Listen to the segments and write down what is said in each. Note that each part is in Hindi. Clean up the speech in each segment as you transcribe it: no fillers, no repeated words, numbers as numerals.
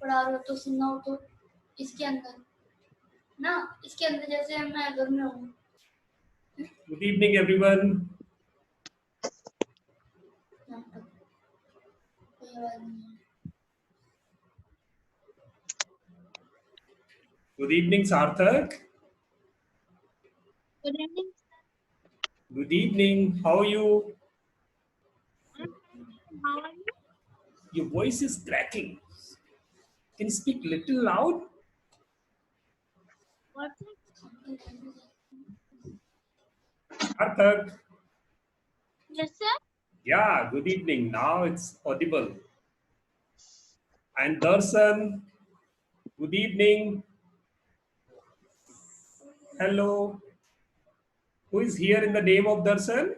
पढ़ा रहे हो तो सुनना हो तो इसके अंदर ना, इसके अंदर जैसे मैं घर में हूँ। Good evening, everyone. Good evening, Sarthak. Good evening. Good evening. How are you? How are you? Your voice is cracking. Can you speak little loud? What's it? Sarthak. Yes, sir. Yeah, good evening. Now it's audible. And Darshan. Good evening. Hello. Who is here in the name of Darshan?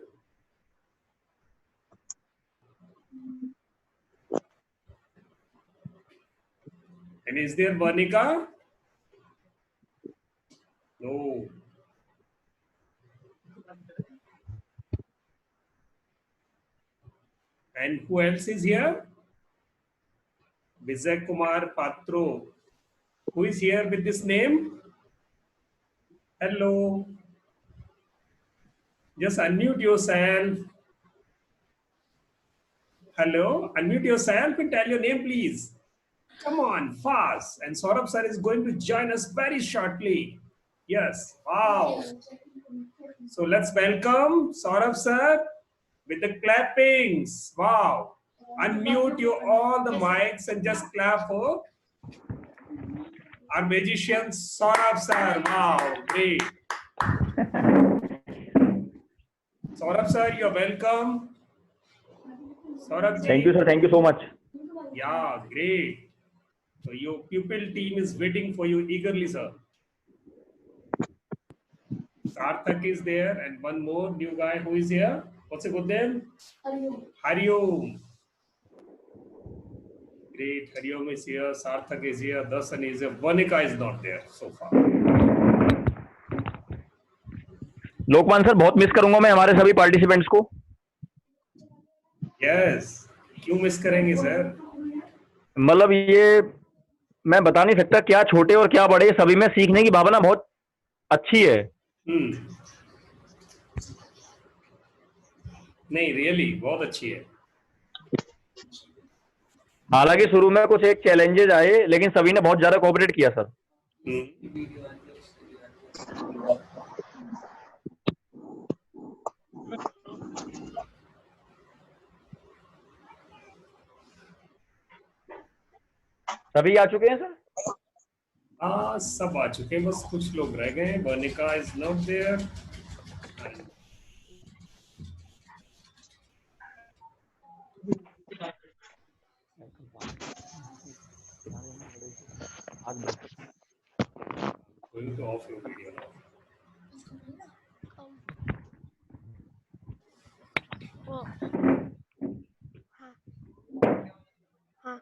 And is there Vanika? No. And who else is here? Vijay Kumar Patro. Who is here with this name? Hello. Just unmute yourself. Hello. Unmute yourself and tell your name, please. Come on, fast. And Saurabh sir is going to join us very shortly. Yes. Wow. So let's welcome Saurabh sir with the clappings. Wow. Unmute you all the mics and just clap for our magician Saurabh sir. Wow. Great. Saurabh sir, you're welcome. Saurabh ji. Thank you, sir. Thank you so much. Yeah, great. So your pupil team is waiting for you eagerly, sir. Sarthak is there, and one more new guy who is here. What's a good name? Hariom. Great. Hariom is here. Sarthak is here. Darshan is here. Vanika is not there so far. Lokmanya sir बहुत मिस करूंगा मैं हमारे सभी पार्टिसिपेंट्स को. Yes. क्यों मिस करेंगे सर? मतलब ये मैं बता नहीं सकता, क्या छोटे और क्या बड़े सभी में सीखने की भावना बहुत अच्छी है. नहीं, रियली बहुत अच्छी है. हालांकि शुरू में कुछ एक चैलेंजेस आए, लेकिन सभी ने बहुत ज्यादा कोऑपरेट किया सर. सभी आ चुके हैं सर? हाँ, सब आ चुके हैं, बस कुछ लोग रह गए हैं. Varnika is not there. Going to off your video now. वो हाँ हाँ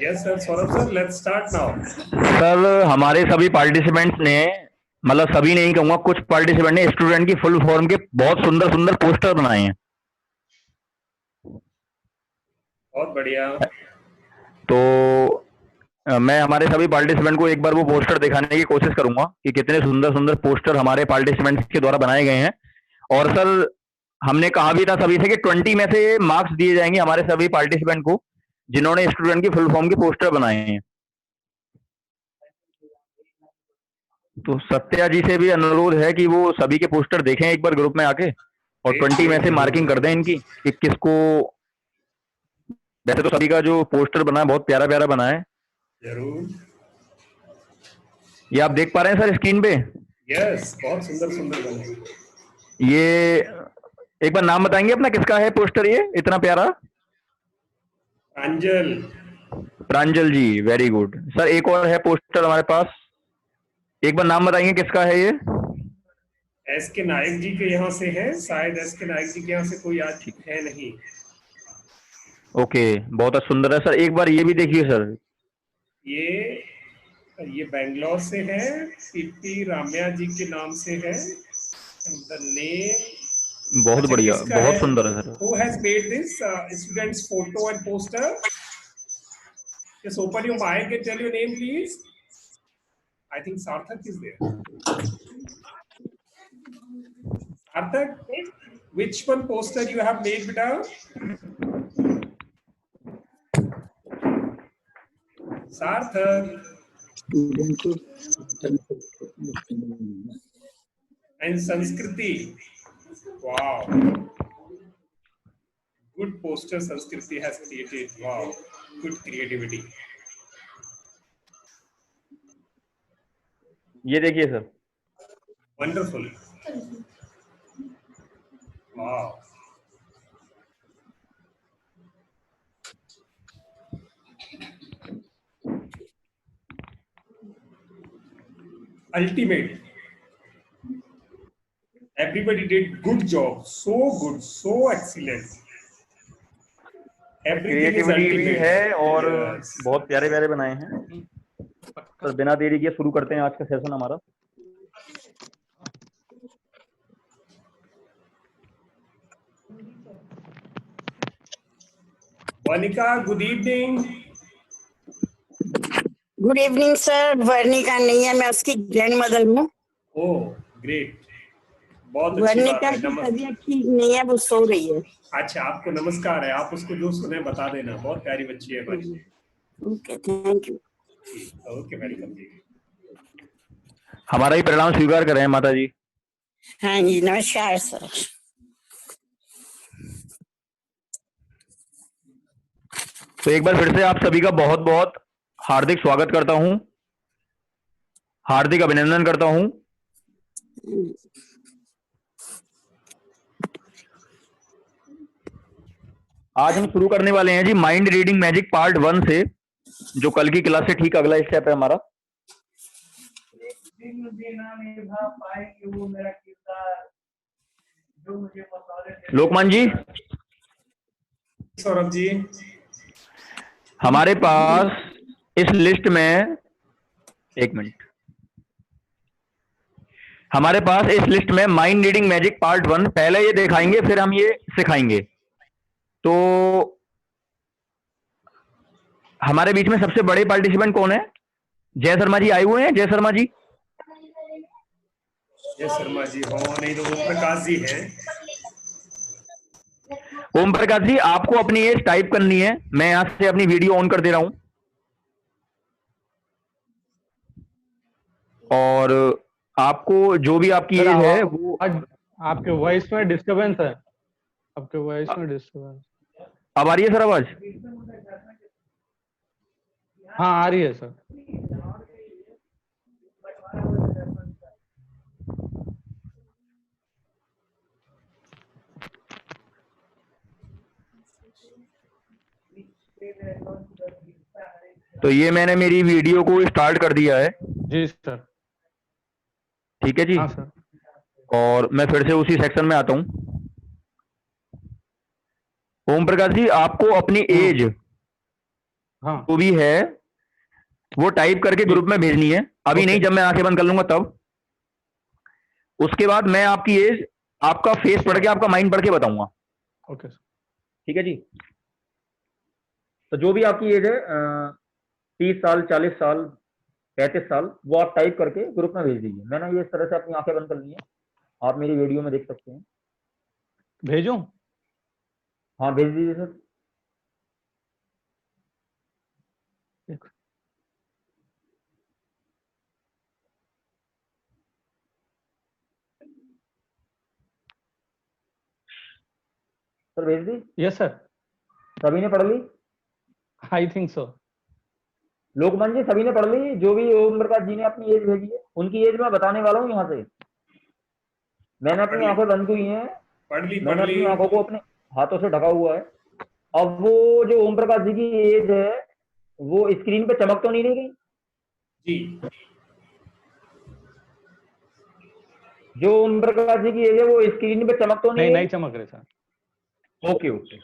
Yes, sir. Saurabh sir, let's start now. Sir हमारे सभी पार्टिसिपेंट्स ने, मतलब सभी नहीं कहूंगा, कुछ पार्टिसिपेंट ने स्टूडेंट की फुल फॉर्म के बहुत सुंदर सुंदर पोस्टर बनाए हैं. बहुत बढ़िया. तो मैं हमारे सभी पार्टिसिपेंट को एक बार वो पोस्टर दिखाने की कोशिश करूंगा कि कितने सुंदर सुंदर पोस्टर हमारे पार्टिसिपेंट्स के द्वारा बनाए गए हैं. और सर हमने कहा भी था सभी से कि 20 में से मार्क्स दिए जाएंगे हमारे सभी पार्टिसिपेंट को जिन्होंने स्टूडेंट की फुल फॉर्म के पोस्टर बनाए हैं. तो सत्या जी से भी अनुरोध है कि वो सभी के पोस्टर देखें एक बार ग्रुप में आके और 20 में से मार्किंग कर दें इनकी कि किसको. वैसे तो सभी का जो पोस्टर बना है बहुत प्यारा प्यारा बना है. जरूर. ये आप देख पा रहे हैं सर स्क्रीन पे? यस, बहुत सुंदर सुंदर बने. ये एक बार नाम बताएंगे अपना, किसका है पोस्टर ये इतना प्यारा? प्रांजल. प्रांजल जी, वेरी गुड सर. एक और है पोस्टर हमारे पास, एक बार नाम बताएंगे किसका है ये? एस के नायक जी के यहाँ से है, शायद एस के नायक जी के यहाँ से कोई आज है नहीं. ओके, बहुत सुंदर है सर. एक बार ये भी देखिए सर. ये बेंगलोर से है, पीपी राम्या जी के नाम से है. द नेम बहुत बढ़िया, बहुत सुंदर है sir. Who has made this student's photo and poster? Just open your mic and tell your name, please. I think Sarthak is there. Sarthak, which one poster you have made, beta? Sarthak. And Sanskriti. Wow. Good poster Sanskriti has created. Wow. Good creativity. ये देखिए sir. Wonderful. Wow. Ultimate. Everybody did good job. So good, so excellent. Everything is creativity भी ultimate. है और Yes. बहुत प्यारे प्यारे बनाए हैं. सर बिना देरी किए शुरू करते हैं आज का सेशन हमारा. Monica, good evening. Good evening sir. Varnika नहीं है, मैं उसकी ग्रैंड मदर हूँ. Oh, great. बहुत अच्छी बात वर्णिका है. की तबीयत ठीक नहीं है, वो सो रही है. अच्छा, आपको नमस्कार है. आप उसको जो सुने बता देना. बहुत प्यारी बच्ची है हमारी. Okay, thank you. Okay, welcome जी. हमारा ही परिणाम स्वीकार करें माता जी. हाँ जी, नमस्कार सर. तो एक बार फिर से आप सभी का बहुत बहुत हार्दिक स्वागत करता हूं, हार्दिक अभिनंदन करता हूं. आज हम शुरू करने वाले हैं जी माइंड रीडिंग मैजिक पार्ट 1 से, जो कल की क्लास से ठीक अगला स्टेप है हमारा. लोकमान जी, सौरभ जी. हमारे पास इस लिस्ट में, एक मिनट, हमारे पास इस लिस्ट में माइंड रीडिंग मैजिक पार्ट 1 पहले ये दिखाएंगे, फिर हम ये सिखाएंगे. तो हमारे बीच में सबसे बड़े पार्टिसिपेंट कौन है? जय शर्मा जी आए हुए हैं. जय शर्मा जी. जय शर्मा जी हो, नहीं तो ओम प्रकाश जी हैं. ओम प्रकाश जी, आपको अपनी एज टाइप करनी है. मैं यहां से अपनी वीडियो ऑन कर दे रहा हूं. और आपको जो भी आपकी सर, एज है आवाज वो आपके वॉइस में डिस्टरबेंस है, आपके वॉइस में डिस्टरबेंस। अब आ रही है सर आवाज? हाँ आ रही है सर। तो ये मैंने मेरी वीडियो को स्टार्ट कर दिया है। जी सर। ठीक है जी। हाँ सर। और मैं फिर से उसी सेक्शन में आता हूं। ओम प्रकाश जी, आपको अपनी एज हाँ जो भी है वो टाइप करके ग्रुप में भेजनी है। अभी नहीं, जब मैं आंखें बंद कर लूंगा तब। उसके बाद मैं आपकी एज, आपका फेस पढ़ के, आपका माइंड पढ़ के बताऊंगा। Okay sir. ठीक है जी। तो जो भी आपकी एज है 30 साल, 40 साल, 35 साल, वो आप टाइप करके ग्रुप में भेज दीजिए। मैंने ये इस तरह से अपनी आंखें बंद कर ली है, आप मेरी वीडियो में देख सकते हैं। भेजूं? हाँ भेज दीजिए सर। सर भेज दी? Yes sir. सभी ने पढ़ ली? I think so. लोकमान जी, सभी ने पढ़ ली? जो भी ओम प्रकाश जी ने अपनी एज भेजी है, उनकी एज मैं बताने वाला हूँ यहाँ से। मैंने अपनी आंखें बंद हुई हैं, मैंने अपनी आंखों को अपने हाथों से ढका हुआ है। अब वो जो ओम प्रकाश जी की एज है वो स्क्रीन पे चमक तो नहीं रही जी। जो ओम प्रकाश जी की एज है वो स्क्रीन पे चमक तो नहीं चमक रहे सर। ओके ओके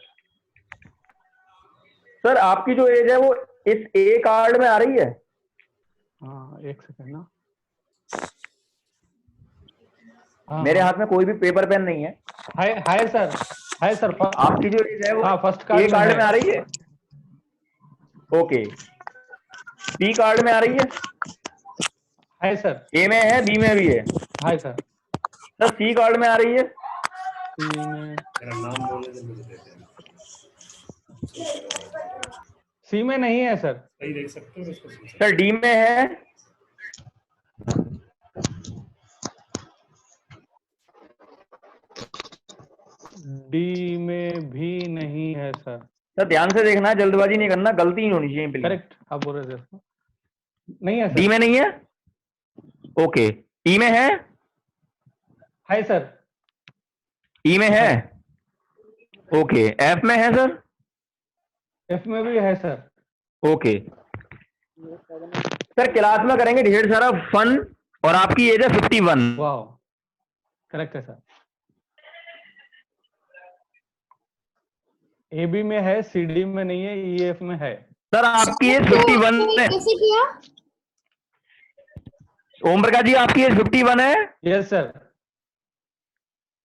सर, आपकी जो एज है वो इस ए कार्ड में आ रही है? हाँ एक सेकंड ना। मेरे हाथ में कोई भी पेपर पेन नहीं है। Hi sir, hi sir. आपकी जो एज है वो हाँ फर्स्ट ए कार्ड कार्ड में आ रही है? ओके। बी कार्ड में आ रही है? Hi sir. ए में है, बी में भी है? Hi sir. Sir C card में आ रही है? सी में, मेरा नाम बोलने से मुझे देते हैं। सी में नहीं है सर। सही देख सकते हो इसको? सर डी में है? डी में भी नहीं है सर। सर ध्यान से देखना, जल्दबाजी नहीं करना, गलती नहीं होनी चाहिए प्लीज। करेक्ट आप बोल रहे थे। नहीं है सर। डी में नहीं है? ओके। ई में है? Hi sir. ई में है? ओके। एफ में है सर? एफ में भी है सर। ओके सर, क्लास में करेंगे ढेर सारा फन। और आपकी एज है 51। वाह करेक्ट है सर। ए बी में है, सी डी में नहीं है, ई एफ में है। सर आपकी एज 51 है? कैसे किया? ओम प्रकाश जी, आपकी एज 51 है? Yes sir.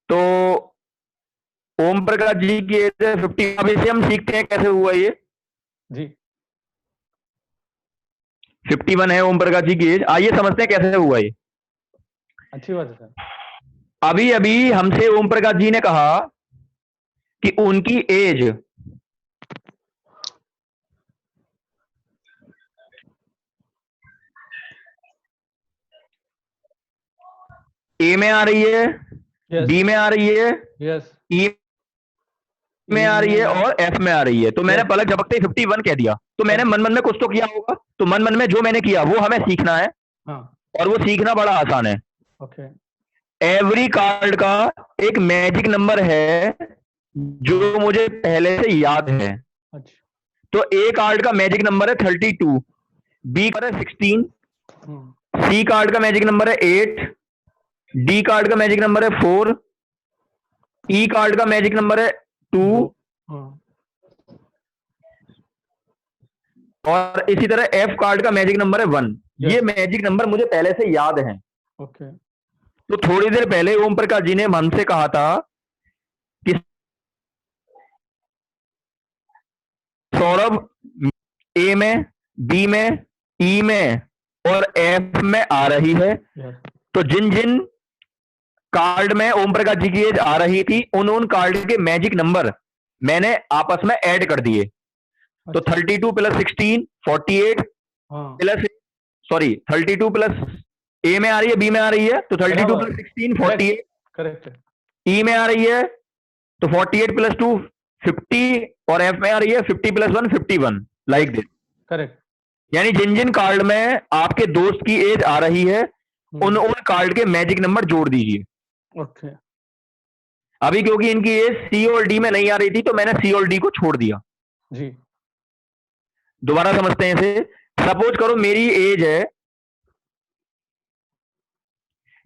तो ओम प्रकाश जी की एज है 50। अब इसे हम सीखते हैं कैसे हुआ ये। जी 51 है ओम प्रकाश जी की एज। आइए समझते हैं कैसे हुआ ये। अच्छी बात है सर। अभी अभी हमसे ओम प्रकाश जी ने कहा कि उनकी एज ए में आ रही है, Yes. डी में आ रही है, यस ई में आ रही है और एफ में आ रही है। तो मैंने पलक झपकते ही 51 कह दिया। तो मैंने मन मन में कुछ तो किया होगा। तो मन मन में जो मैंने किया वो हमें सीखना है। हाँ और वो सीखना बड़ा आसान है। ओके। एवरी कार्ड का एक मैजिक नंबर है जो मुझे पहले से याद है। अच्छा। तो ए कार्ड का मैजिक नंबर है 32, बी कार्ड है 16, सी कार्ड का मैजिक नंबर है 8, डी कार्ड का मैजिक नंबर है 4, ई कार्ड का मैजिक नंबर है 2 और इसी तरह एफ कार्ड का मैजिक नंबर है 1। ये मैजिक नंबर मुझे पहले से याद है। ओके। तो थोड़ी देर पहले ओम प्रकाश जी ने हमसे कहा था कि सौरभ ए में, बी में, ई में और एफ में आ रही है। तो जिन जिन कार्ड में ओम प्रकाश जी की एज आ रही थी उन कार्ड के मैजिक नंबर मैंने आपस में ऐड कर दिए। तो 32 प्लस 16 48 प्लस 32 प्लस ए में आ रही है, बी में आ रही है, तो 32 बराबर। प्लस 16 48। करेक्ट है। ई में आ रही है तो 48 प्लस 2 50, और एफ में आ रही है 50 प्लस 1 51, लाइक दिस। करेक्ट। यानी जिन जिन कार्ड में आपके दोस्त की एज आ रही है उन उन कार्ड के मैजिक नंबर जोड़ दीजिए। ओके। अभी क्योंकि इनकी एज सी और डी में नहीं आ रही थी तो मैंने सी और डी को छोड़ दिया। जी। दोबारा समझते हैं इसे। सपोज करो मेरी एज है,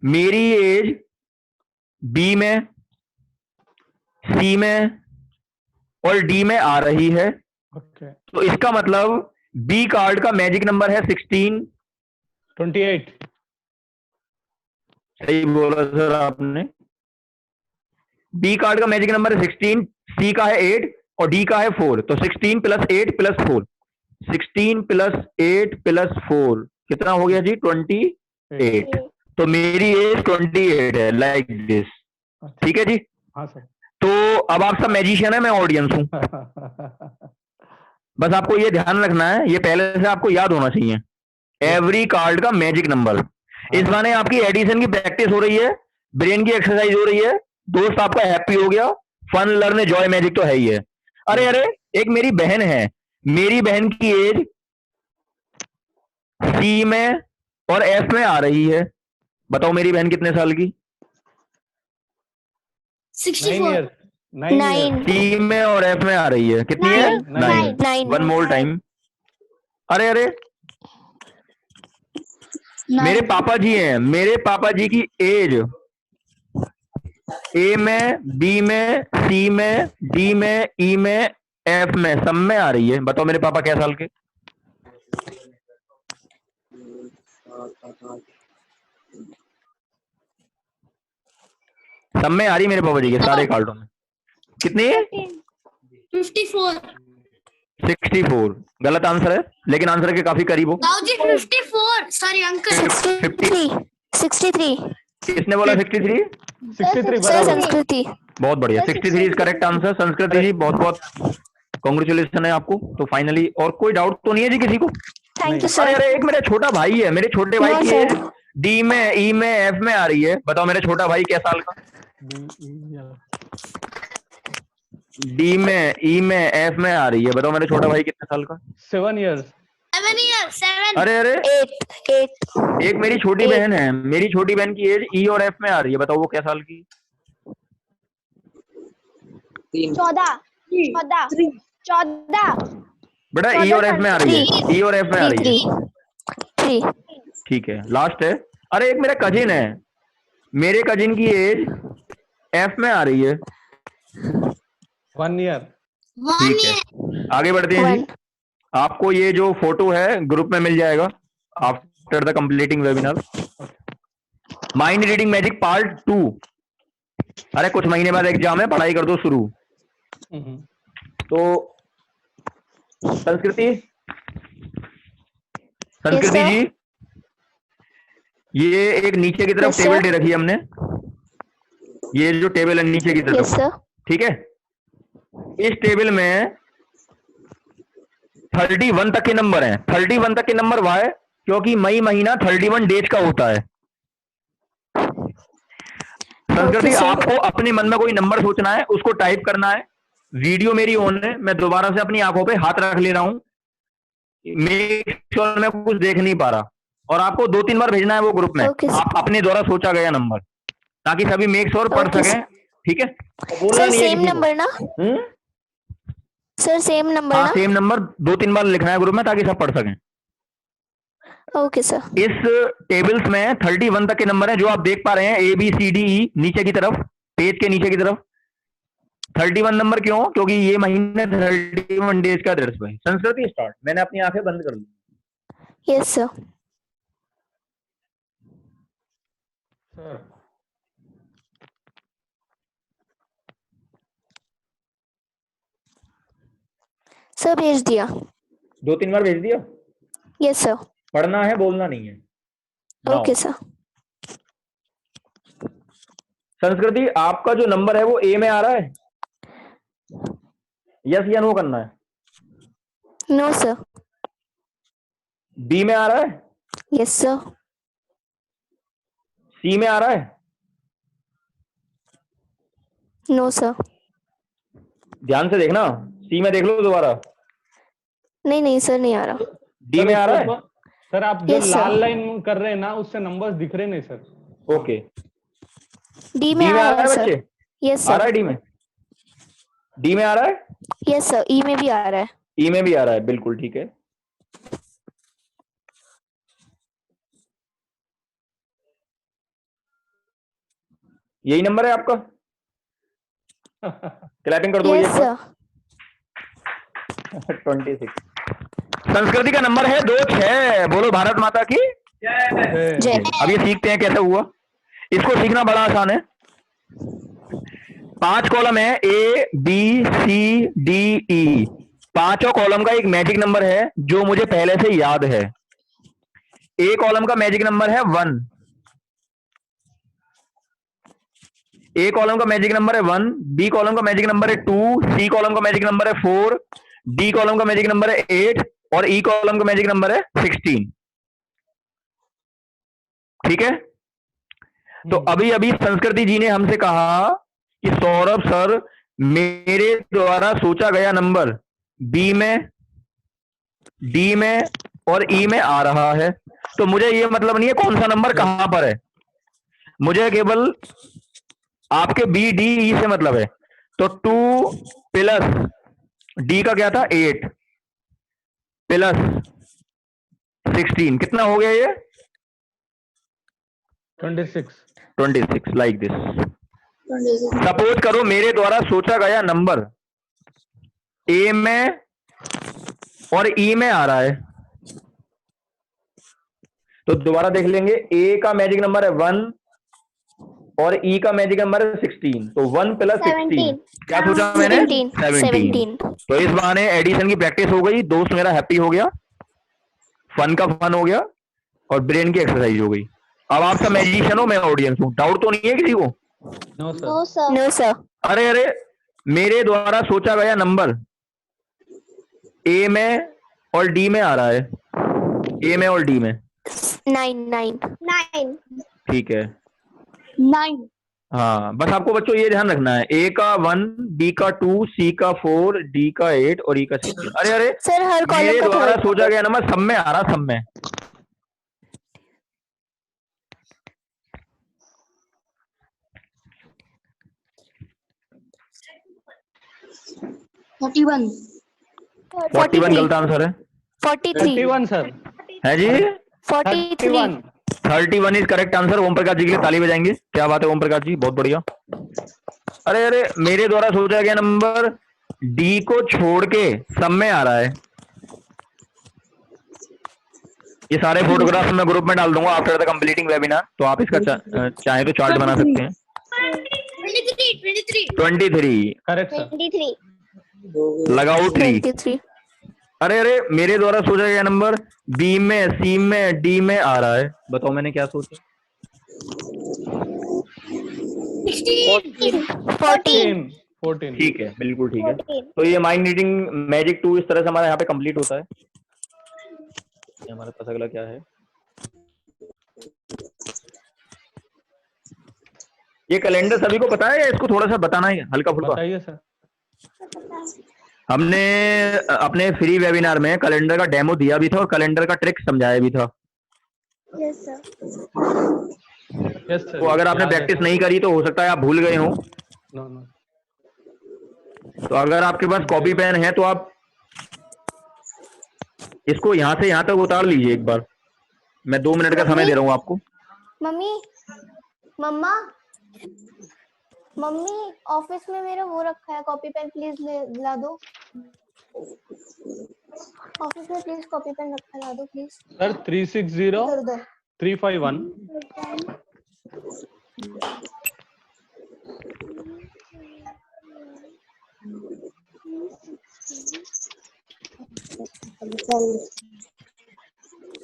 मेरी एज बी में, सी में और डी में आ रही है, ओके। तो इसका मतलब बी कार्ड का मैजिक नंबर है 16। 28। सही बोला सर आपने। बी कार्ड का मैजिक नंबर है 16, सी का है 8 और डी का है 4, तो 16 प्लस 8 प्लस 4, 16 प्लस 8 प्लस 4 कितना हो गया जी? 28। तो मेरी एज 28 है, लाइक दिस। ठीक है जी। हाँ सर। तो अब आप सब मैजिशियन है, मैं ऑडियंस हूं। बस आपको ये ध्यान रखना है, ये पहले से आपको याद होना चाहिए, एवरी कार्ड का मैजिक नंबर। इस बहाने आपकी एडिशन की प्रैक्टिस हो रही है, ब्रेन की एक्सरसाइज हो रही है, दोस्त आपका हैप्पी हो गया, फन लर्न जॉय मैजिक तो है ही है। अरे अरे, एक मेरी बहन है, मेरी बहन की एज सी में और एफ में आ रही है, बताओ मेरी बहन कितने साल की? 64। 9 सी में और एफ में आ रही है, कितनी है? 9। 9 वन मोर टाइम। अरे अरे, मेरे पापा जी हैं, मेरे पापा जी की एज ए में, बी में, सी में, डी में, ई में, एफ में, सब में आ रही है, बताओ मेरे पापा क्या साल के? सब में आ रही मेरे पापा जी के सारे कार्डों में। कितनी? 54। 64 गलत आंसर है, लेकिन आंसर के काफी करीब हो। Dau ji 54, sorry uncle. 63 किसने बोला 63? 63 सर बराबर। संस्कृति। बहुत बढ़िया, 63 इज करेक्ट आंसर। संस्कृति जी बहुत बहुत कॉन्ग्रेचुलेशन है आपको। तो फाइनली और कोई डाउट तो नहीं है जी किसी को? थैंक यू अरे सर। अरे, एक मेरा छोटा भाई है, मेरे छोटे भाई नो की सर। एज डी में, ई में, एफ में आ रही है, बताओ मेरा छोटा भाई क्या साल का? डी में, ई में, एफ में आ रही है, बताओ मेरा छोटा भाई कितने साल का? 7 years। 7 years, 7। अरे अरे, 8 एक मेरी छोटी बहन है, मेरी छोटी बहन की एज ई और एफ में आ रही है, बताओ वो क्या साल की? 14 बेटा ई और एफ में आ रही है, ई और एफ में आ रही है। 3 ठीक है, लास्ट है। अरे एक मेरा कजिन है, मेरे कजिन की एज एफ में आ रही है। 1 year। ठीक है, आगे बढ़ते हैं जी। आपको ये जो फोटो है ग्रुप में मिल जाएगा after the completing webinar. Mind reading magic part 2। अरे कुछ महीने बाद एग्जाम है, पढ़ाई कर दो शुरू। तो संस्कृति, संस्कृति sir. जी, ये एक नीचे की तरफ Yes, टेबल sir. दे रखी है हमने, ये जो टेबल है नीचे की यस तरफ, सर। ठीक है? इस टेबल में 31 तक के नंबर हैं। 31 तक के नंबर वाई, क्योंकि मई महीना 31 डेज का होता है। संस्कृति, Okay, sir. आपको अपने मन में कोई नंबर सोचना है, उसको टाइप करना है। वीडियो मेरी ऑन है, मैं दोबारा से अपनी आंखों पे हाथ रख ले रहा हूं, मेक श्योर मैं कुछ देख नहीं पा रहा, और आपको 2-3 बार भेजना है वो ग्रुप में। Okay, sir. आप अपने द्वारा सोचा गया नंबर, ताकि सभी मेक श्योर पढ़ Okay, सकें। ठीक है? बोलना सर नहीं है सेम किसी को। नंबर ना? सर सेम नंबर हाँ, ना? सेम नंबर 2-3 बार लिखना है ग्रुप में, ताकि सब पढ़ सकें। Okay sir. इस टेबल्स में 31 तक के नंबर हैं, जो आप देख पा रहे हैं, A B C D E, नीचे की तरफ, पेज के नीचे की तरफ। 31 नंबर क्यों? क्योंकि ये महीने 31 डेज का दर्ज है। संस्कृति स्टार्ट। मैंने अपनी आंखें बंद कर दी। Yes sir. सर सर भेज दिया। 2-3 बार भेज दिया। Yes sir. पढ़ना है, बोलना नहीं है। Now, okay sir. संस्कृति, आपका जो नंबर है वो ए में आ रहा है? यस या नो करना है। No sir. बी में आ रहा है? Yes sir. सी में आ रहा है? No sir. ध्यान से देखना, सी में देख लो दोबारा। नहीं नहीं सर, नहीं आ रहा। डी सर में आ उसके रहा है? ऊपर सर आप जो Yes, sir. लाल लाइन कर रहे हैं ना, उससे नंबर्स दिख रहे नहीं सर। ओके, डी में डी में आ आ रहा रहा है है सर। बच्चे? यस आ रहा सर। है डी में? डी में आ रहा है? यस सर, ई में भी आ रहा है। ई में भी आ रहा है, बिल्कुल ठीक है। यही नंबर है आपका? क्लैपिंग कर दो यस एक सर। बार। 26। संस्कृति का नंबर है 26। बोलो भारत माता की जय। अब ये सीखते हैं कैसे हुआ। इसको सीखना बड़ा आसान है। 5 कॉलम है, A B C D E. पांचों कॉलम का एक मैजिक नंबर है जो मुझे पहले से याद है। ए कॉलम का मैजिक नंबर है 1। ए कॉलम का मैजिक नंबर है 1, बी कॉलम का मैजिक नंबर है 2, सी कॉलम का मैजिक नंबर है 4, डी कॉलम का मैजिक नंबर है 8 और ई कॉलम का मैजिक नंबर है 16। ठीक है? तो अभी अभी संस्कृति जी ने हमसे कहा कि सौरभ सर, मेरे द्वारा सोचा गया नंबर बी में, डी में और ई में आ रहा है। तो मुझे ये मतलब नहीं है कौन सा नंबर कहां पर है, मुझे केवल आपके बी डी ई से मतलब है। तो 2 प्लस डी का क्या था 8 प्लस 16 कितना हो गया ये? 26। Like this. सपोज करो मेरे द्वारा सोचा गया नंबर ए में और ई में आ रहा है। तो दोबारा देख लेंगे, ए का मैजिक नंबर है 1 और ई का मैजिक नंबर है 16। तो 1 प्लस 16 क्या सोचा मैंने? 17। तो इस बहाने एडिशन की प्रैक्टिस हो गई, दोस्त मेरा हैप्पी हो गया, फन का फन हो गया और ब्रेन की एक्सरसाइज हो गई। अब आप सब मैजिशियन हो, मैं ऑडियंस हूं, डाउट तो नहीं है किसी को? No sir. No sir. अरे अरे, मेरे द्वारा सोचा गया नंबर ए में और डी में आ रहा है, ए में और डी में 9। ठीक है। हाँ, बस आपको बच्चों ये ध्यान रखना है, ए का 1, बी का 2, सी का 4, डी का 8 और ई का 16। अरे अरे, सर हर मेरे कॉलम द्वारा का सोचा गया नंबर सब में आ रहा, सब में। Forty-one. 41 गलत आंसर है। 43। 31 सर। है जी? 43। 31 is correct answer. Om Prakash ji के लिए ताली बजाएंगे। क्या बात है ओम प्रकाश जी, बहुत बढ़िया। अरे अरे, मेरे द्वारा सोचा गया नंबर डी को छोड़ के सब में आ रहा है। ये सारे फोटोग्राफ्स मैं ग्रुप में डाल दूंगा आफ्टर द कंप्लीटिंग वेबिनार, तो आप इसका चाहे तो चार्ट बना सकते हैं। 23 करेक्ट सर। लगाओ 3। 23। अरे अरे, मेरे द्वारा सोचा गया नंबर बी में, सी में, डी में आ रहा है। बताओ मैंने क्या सोचा? 14। ठीक है, बिल्कुल ठीक है। तो ये माइंड रीडिंग मैजिक 2 इस तरह से हमारे यहाँ पे कंप्लीट होता है। ये हमारे पास अगला क्या है? ये कैलेंडर सभी को पता है या इसको थोड़ा सा बताना है हल्का फुल्का? बताइए सर। हमने अपने फ्री वेबिनार में कैलेंडर का डेमो दिया भी था और कैलेंडर का ट्रिक समझाया भी था। Yes sir. तो अगर आपने प्रैक्टिस नहीं करी तो हो सकता है आप भूल गए हो। No no. तो अगर आपके पास कॉपी पेन है तो आप इसको यहाँ से यहाँ तक उतार लीजिए एक बार। मैं 2 मिनट का समय दे रहा हूँ आपको। मम्मी ऑफिस में मेरा वो रखा है कॉपी पेन, प्लीज ला दो। ऑफिस में प्लीज कॉपी पेन रखा, ला दो प्लीज। सर 360 351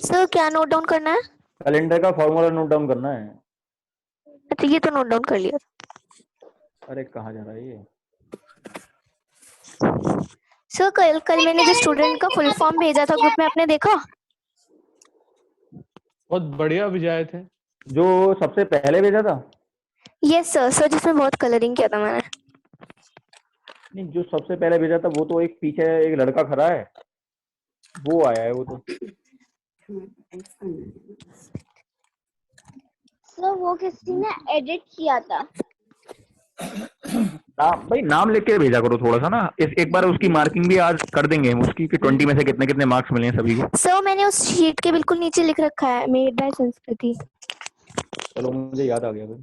सर क्या नोट डाउन करना है? कैलेंडर का फॉर्मूला नोट डाउन करना है। अच्छा ये तो नोट डाउन कर लिया। अरे कहाँ जा रहा है ये? सर कल मैंने जो स्टूडेंट का फुल फॉर्म भेजा था ग्रुप में, आपने देखा? बहुत बढ़िया भिजाए थे। जो सबसे पहले भेजा था? यस सर सर, जिसमें बहुत कलरिंग किया था मैंने। नहीं, जो सबसे पहले भेजा था वो तो एक पीछे एक लड़का खड़ा है, वो आया है वो तो। सर वो किसी ने एडिट किया था। नाम भाई नाम लिख के भेजा करो थोड़ा सा ना, एक बार उसकी मार्किंग भी आज कर देंगे हम उसकी कि 20 में से कितने कितने मार्क्स मिले हैं सभी को। सर मैंने उस शीट के बिल्कुल नीचे लिख रखा है, मेड बाय संस्कृति। चलो मुझे याद आ गया भाई।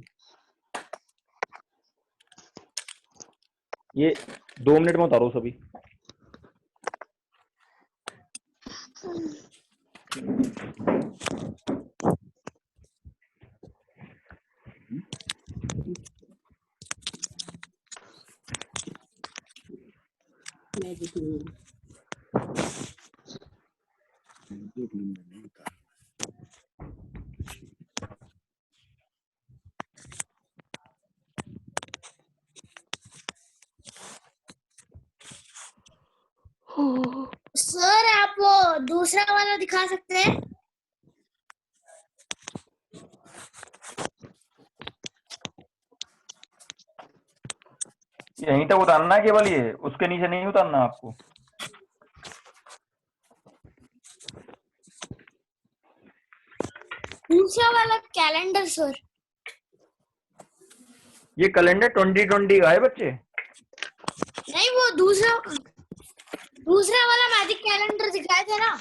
ये 2 मिनट में उतारो सभी। सर आप वो दूसरा वाला दिखा सकते हैं? यहीं तक उतारना है केवल, ये उसके नीचे नहीं उतारना आपको। दूसरा वाला कैलेंडर सर। ये कैलेंडर 2020 का है बच्चे। नहीं वो दूसरा वाला मैजिक कैलेंडर दिखाए थे ना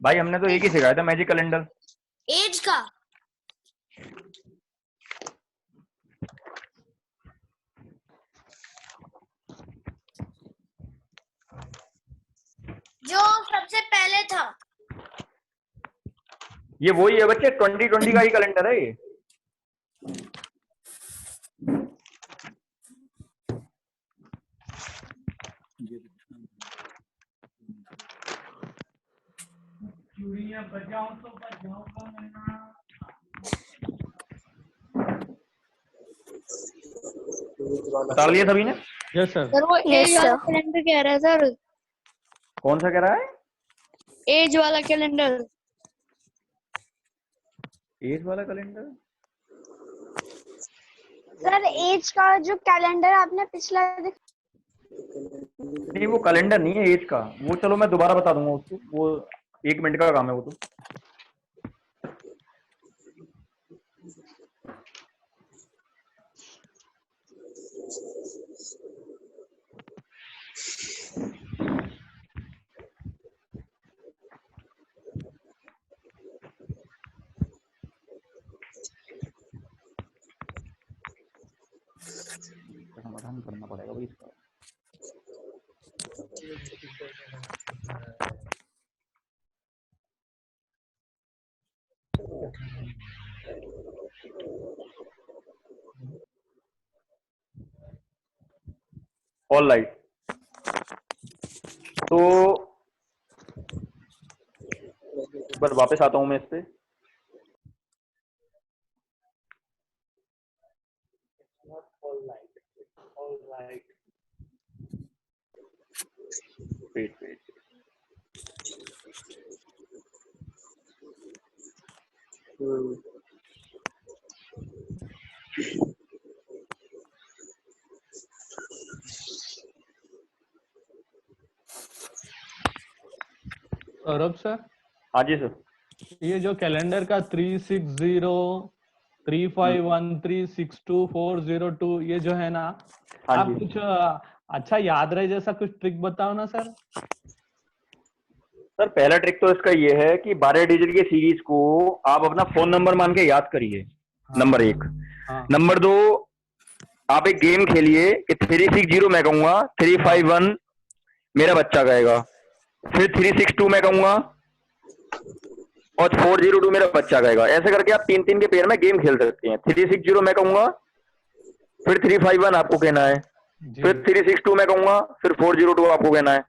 भाई हमने तो एक ही सिखाया था, मैजिक कैलेंडर। एज का। जो सबसे पहले था। ये वही है बच्चे, 2020 का ही कैलेंडर है ये। उतार लिए सभी ने? Yes sir. सर वो Yes, एज वाला sir. कैलेंडर कह रहा है सर, कौन सा कह रहा है? एज वाला कैलेंडर। एज वाला कैलेंडर? सर एज का जो कैलेंडर आपने पिछला नहीं वो कैलेंडर नहीं है एज का, वो चलो मैं दोबारा बता दूंगा उसको, वो 1 मिनट का काम है वो तो। समाधान करना पड़ेगा भाई इसका। ऑल राइट, तो एक बार वापस आता हूं मैं इस पे। वेट सौरभ सर, हाँ जी सर। ये जो कैलेंडर का 360 351362402 ये जो है ना, हाँ आप जी कुछ अच्छा याद रहे जैसा कुछ ट्रिक बताओ ना सर। सर, पहला ट्रिक तो इसका ये है कि 12 डिजिट की सीरीज को आप अपना फोन नंबर मान के याद करिए। नंबर 1। नंबर 2, आप एक गेम खेलिए कि 360 मैं कहूंगा, 351 मेरा बच्चा कहेगा, फिर 362 मैं कहूंगा और 402 मेरा बच्चा कहेगा। ऐसे करके आप 3-3 के पेयर में गेम खेल सकते हैं। 360 मैं कहूंगा, फिर 351 आपको कहना है, फिर 362 मैं कहूंगा, फिर 402 आपको कहना है।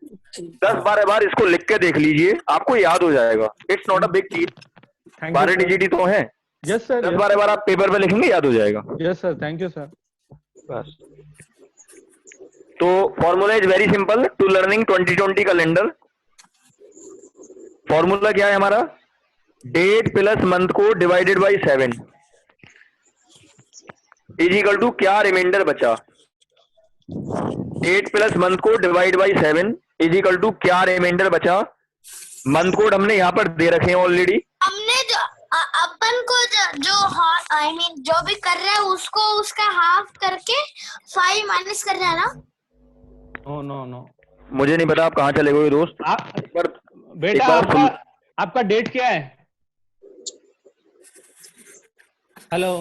10-12 बार इसको लिख के देख लीजिए, आपको याद हो जाएगा। इट्स नॉट अ बिग चीज, 12 डिजिट ही तो है। Yes sir. 10-12 बार आप पेपर पे लिखेंगे, याद हो जाएगा। Yes sir, thank you sir. बस। तो formula is very simple to learning 2020 calendar. Formula क्या है हमारा? Date plus month code divided by 7 is equal to क्या रिमाइंडर बचा? Date plus month code divide by 7 is equal to क्या रिमाइंडर बचा? मंथ कोड हमने यहाँ पर दे रखे हैं ऑलरेडी। हमने जो अपन को जो आई मीन जो भी कर रहा है उसको उसका हाफ करके 5 माइनस कर रहा है ना। नो नो नो, मुझे नहीं पता आप कहाँ चले गए दोस्त। आप एक बार बेटा एक बार आपका डेट क्या है? हेलो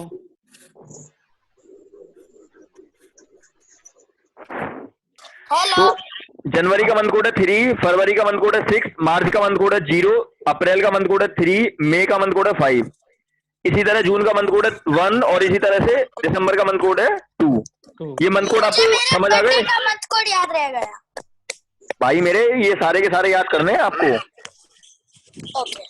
हेलो, तो जनवरी का मंथ कोड है 3, फरवरी का मंथ कोड है 6, मार्च का मंथ कोड है 0, अप्रैल का मंथ कोड है 3, मई का मंथ कोड है 5, इसी तरह जून का मंथ कोड है 1 और इसी तरह से दिसंबर का मंथ कोड है 2। ये मंथ कोड आपको समझ आ गए? मंथ कोड याद रह गया भाई मेरे ये सारे के सारे याद करने हैं आपको। ओके।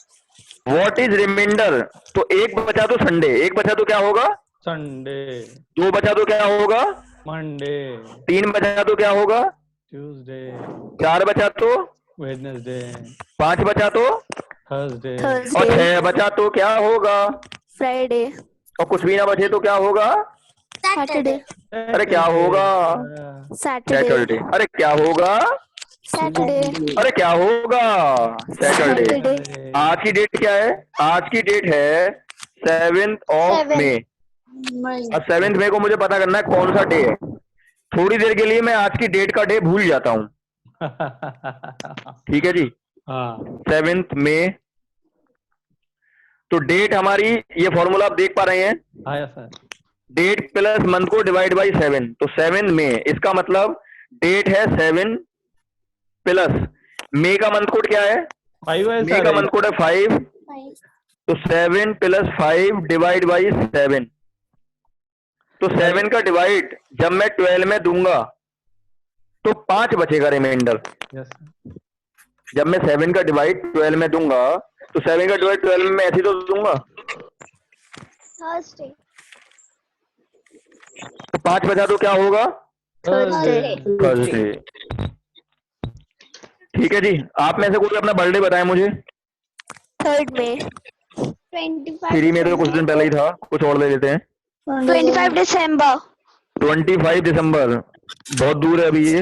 What is reminder? तो एक बचा तो संडे, एक बचा तो क्या होगा? संडे, 2 बचा तो क्या होगा? मंडे, 3 बचा तो क्या होगा? ट्यूसडे, 4 बचा तो? वेडनेसडे, 5 बचा तो? थर्सडे, और थर्सडे 6 बचा तो क्या होगा? फ्राइडे और कुछ भी ना बचे तो क्या होगा? सैटरडे अरे क्या होगा? Saturday Saturday. अरे क्या होगा? सैटरडे अरे क्या होगा? सैटरडे। सैटरडे आज की डेट क्या है? आज की डेट है 7th ऑफ मई। अब 7th मई को मुझे पता करना है कौन सा डे है। थोड़ी देर के लिए मैं आज की डेट का डे भूल जाता हूँ। ठीक है जी। हाँ 7th मई। तो डेट हमारी, ये फॉर्मूला आप देख पा रहे हैं, आया सर। डेट प्लस मंथ को डिवाइड बाई 7, तो 7 मई। इसका मतलब डेट है 7 प्लस मई का मंथ कोड क्या है? 5 है मई का मंथ कोड है 5, तो 7 प्लस 5 डिवाइड बाई 7। तो 7 का डिवाइड जब मैं 12 में दूंगा तो 5 बचेगा रिमाइंडर। यस जब मैं 7 का डिवाइड 12 में दूंगा तो 7 का डिवाइड 12 में ऐसे तो दूंगा, थर्सडे, तो 5 बचा तो क्या होगा? Thursday Thursday. ठीक है जी। आप में से कोई अपना बर्थडे बताएं मुझे। 3rd में 3 में तो कुछ दिन पहले ही था, कुछ और ले लेते हैं। 25 दिसंबर। 25 दिसंबर, बहुत दूर है अभी ये।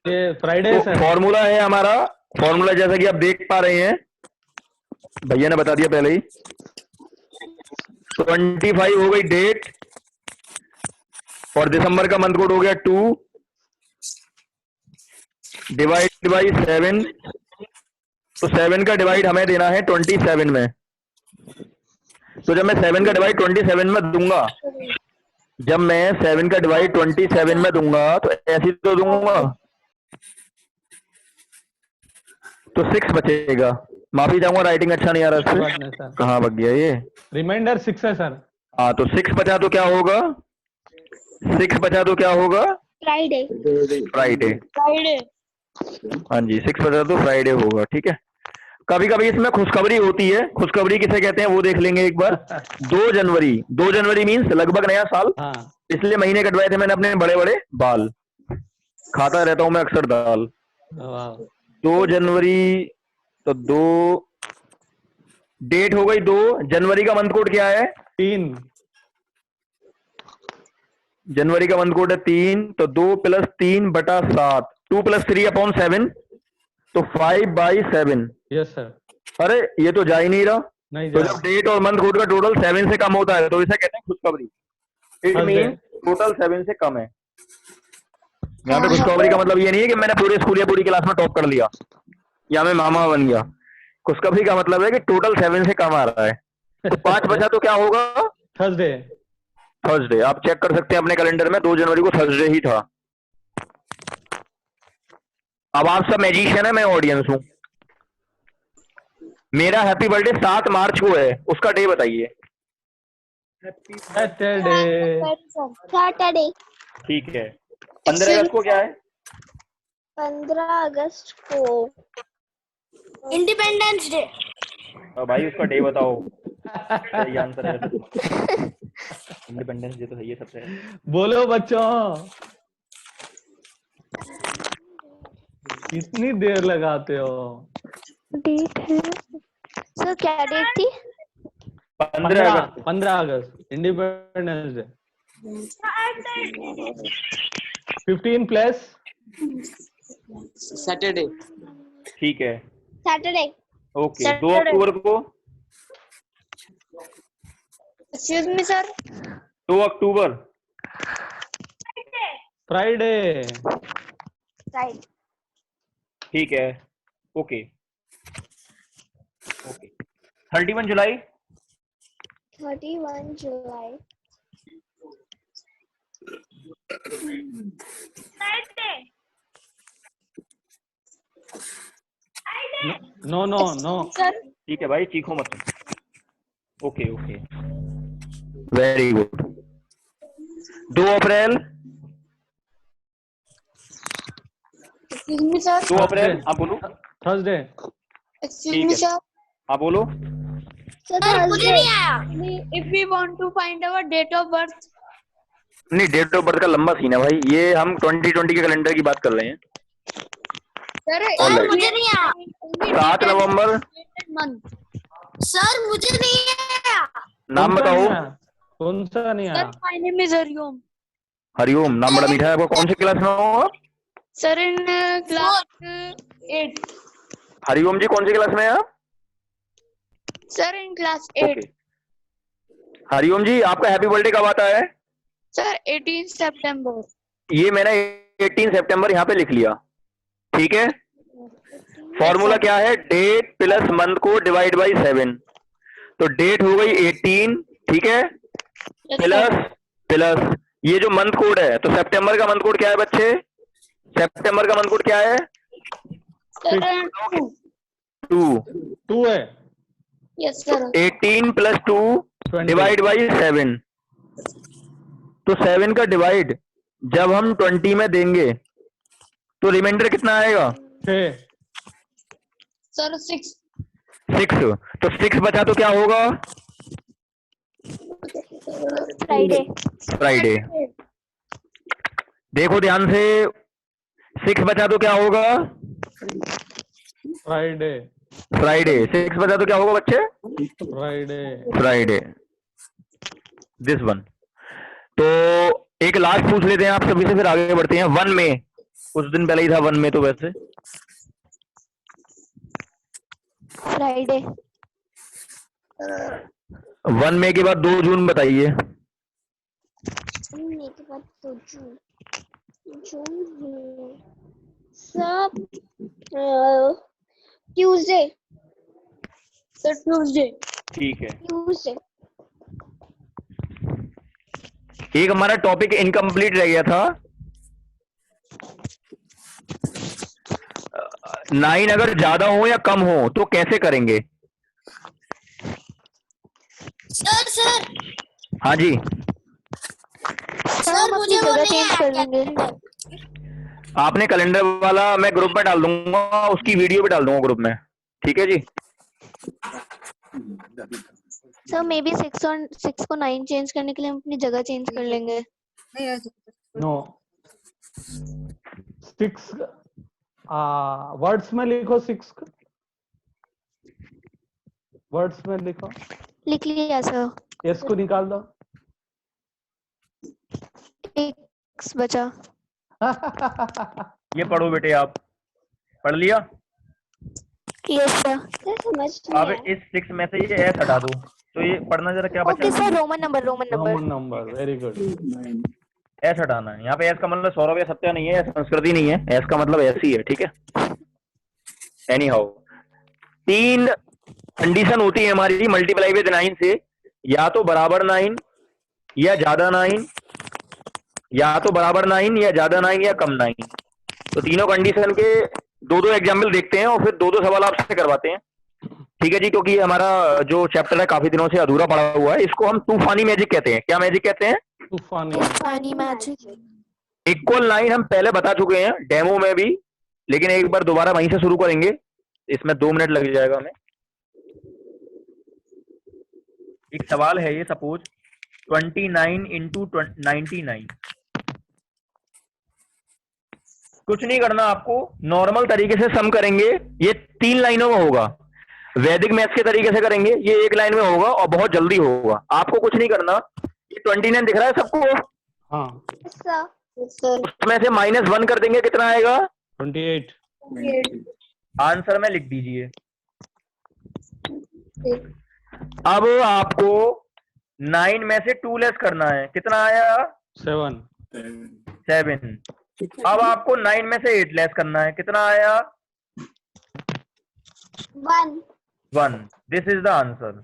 ये फ्राइडे है तो सर। फॉर्मूला है हमारा, फॉर्मूला जैसा कि आप देख पा रहे हैं, भैया ने बता दिया पहले ही। 25 हो गई डेट और दिसंबर का मंथ कोड हो गया 2 डिवाइड बाई 7। तो 7 का डिवाइड हमें देना है 27 में। तो जब मैं 7 का डिवाइड 27 में दूंगा, जब मैं 7 का डिवाइड 27 में दूंगा तो ऐसे तो दूंगा, तो 6 बचेगा। माफी चाहूंगा, राइटिंग अच्छा नहीं आ रहा बात इससे। नहीं सर। कहाँ बच गया ये? रिमाइंडर 6 है सर। हाँ, तो 6 बचा तो क्या होगा? 6 बचा तो क्या होगा? फ्राइडे। फ्राइडे। फ्राइडे। हाँ जी, 6 बचा तो फ्राइडे होगा। ठीक है। कभी कभी इसमें खुशखबरी होती है। खुशखबरी किसे कहते हैं वो देख लेंगे एक बार। 2 जनवरी, 2 जनवरी मीन्स लगभग नया साल। हाँ इसलिए महीने कटवाए थे मैंने अपने बड़े बड़े बाल। खाता रहता हूँ मैं अक्सर दाल। वाह 2 जनवरी, तो 2 डेट हो गई 2। जनवरी का मंथ कोड क्या है? 3 जनवरी का मंथ कोड है 3, तो 2 प्लस 3 बटा 7, 2 प्लस 3 अपॉन 7, तो 5 बाई 7। Yes sir. अरे ये तो जा ही नहीं रहा। नहीं तो जा जब डेट और मंथ कोड का टोटल 7 से कम होता है तो इसे कहते हैं खुशखबरी। It Thursday। मीन टोटल 7 से कम है। यहाँ पे खुशखबरी का मतलब ये नहीं है कि मैंने पूरे स्कूल या पूरी क्लास में टॉप कर लिया या मैं मामा बन गया। खुशखबरी का मतलब है कि टोटल 7 से कम आ रहा है। तो 5 बचा तो क्या होगा? थर्सडे। थर्सडे। आप चेक कर सकते हैं अपने कैलेंडर में, 2 जनवरी को थर्सडे ही था। अब आप सब मैजिशियन है, मैं ऑडियंस हूं। मेरा हैप्पी बर्थडे 7 मार्च को है, उसका डे बताइए। सैटरडे। सैटरडे। ठीक है। 15 अगस्त को क्या है? 15 अगस्त को इंडिपेंडेंस डे। भाई उसका डे बताओ। सही आंसर है इंडिपेंडेंस डे, तो सही है सबसे। बोलो बच्चों, कितनी देर लगाते हो? डेट है सर क्या डेट थी? 15 अगस्त इंडिपेंडेंस डे। 15 प्लस सैटरडे। ठीक है, सैटरडे। ओके। 2 अक्टूबर को, एक्सक्यूज मी सर। 2 अक्टूबर फ्राइडे। राइट। ठीक है, ओके ओके। 31 जुलाई 31 जुलाई। No no no. सर ठीक है भाई, चीखो मत। Okay okay, very good. 2 अप्रैल, एक्सक्यूज मी सर। 2 अप्रैल, आप बोलो। थर्सडे। एक्सक्यूज ठीक मी है, सर। आप बोलो। सर मुझे नहीं आया। If we want to find our date of birth. नहीं, डेट ऑफ बर्थ का लंबा सीन है भाई, ये हम 2020 के कैलेंडर की बात कर रहे हैं। Sir Alright. मुझे नहीं आया। 7 नवंबर, मंथ। सर मुझे नहीं आया। नाम बताओ। कौन सा नहीं सर आया? My name is Hariom. Hariom, नाम बड़ा मीठा है। आपको कौन सी क्लास में हो आप? Sir in class 8। Hariom ji, कौन सी क्लास में है आप? Sir in class okay. 8। Hariom ji, आपका हैप्पी बर्थडे कब आता है? सर 18 सितंबर। ये मैंने 18 सितंबर यहाँ पे लिख लिया, ठीक है। फॉर्मूला क्या है? डेट प्लस मंथ को डिवाइड बाई 7। तो डेट हो गई 18, ठीक है, प्लस प्लस ये जो मंथ कोड है, तो सितंबर का मंथ कोड क्या है बच्चे? सितंबर का मंथ कोड क्या है? सर 2 है। Yes sir. 18 plus 2 20। Divide by 7। तो 7 का डिवाइड जब हम 20 में देंगे तो रिमाइंडर कितना आएगा? 6। सर 6। 6। तो 6 बचा तो क्या होगा? फ्राइडे। फ्राइडे। देखो ध्यान से, 6 बचा तो क्या होगा? फ्राइडे। फ्राइडे। 6 बचा तो क्या होगा बच्चे? फ्राइडे। Friday, this one. तो एक लास्ट पूछ लेते हैं आप सभी से, फिर आगे बढ़ते हैं। 1 में, कुछ दिन पहले ही था 1 में, तो वैसे फ्राइडे। 1 मई के बाद 2 जून बताइए। मेरे पास तो जून सब ट्यूसडे। Sir Tuesday. ठीक है, ट्यूसडे। एक हमारा टॉपिक इनकम्प्लीट रह गया था। 9 अगर ज्यादा हो या कम हो तो कैसे करेंगे? सर हाँ जी, सर हम अपनी मुझे वो जगह नहीं चेंज कर आया लेंगे। आपने कैलेंडर वाला मैं ग्रुप में डाल दूंगा, उसकी वीडियो भी डाल दूंगा ग्रुप में, ठीक है जी। सर मे बी 6 को 9 चेंज करने के लिए हम अपनी जगह चेंज कर लेंगे। नो 6 वर्ड्स में लिखो। 6 वर्ड्स में लिखो। लिख लिया सर। एस को निकाल दो। X बचा। ये पढ़ो बेटे, आप पढ़ लिया? Yes sir. समझ अब इस 6 में से ये एस हटा दो, तो ये पढ़ना जरा क्या ओके बचा? Sir, Roman number. Roman number. Very good. S हटाना है। यहाँ पे एस का मतलब सौरभ या सत्या नहीं है, संस्कृति नहीं है। एस का मतलब ऐसी ही है, ठीक है। एनी हाउ, 3 कंडीशन होती है हमारी मल्टीप्लाई विद 9 से, या तो बराबर 9 या ज्यादा 9, या तो बराबर 9 या ज्यादा 9 या कम 9। तो तीनों कंडीशन के 2-2 एग्जाम्पल देखते हैं और फिर 2-2 सवाल आपसे करवाते हैं, ठीक है जी। क्योंकि हमारा जो चैप्टर है काफी दिनों से अधूरा पड़ा हुआ है। इसको हम तूफानी मैजिक कहते हैं। क्या मैजिक कहते हैं? तूफानी मैजिक। इक्वल 9 हम पहले बता चुके हैं डेमो में भी, लेकिन एक बार दोबारा वहीं से शुरू करेंगे। इसमें 2 मिनट लग जाएगा हमें। एक सवाल है ये, सपोज 29 इंटू 99। कुछ नहीं करना आपको, नॉर्मल तरीके से सम करेंगे। ये 3 लाइनों में होगा। वैदिक मैथ्स के तरीके से करेंगे। ये एक लाइन में होगा और बहुत जल्दी होगा, आपको कुछ नहीं करना। ये 29 दिख रहा है सबको? हाँ सर सर उसमें से -1 कर देंगे, कितना आएगा? 28। आंसर में लिख दीजिए। अब आपको 9 में से 2 लेस करना है, कितना आया? 7। 7। अब आपको 9 में से 8 लेस करना है, कितना आया? 1। This is the answer.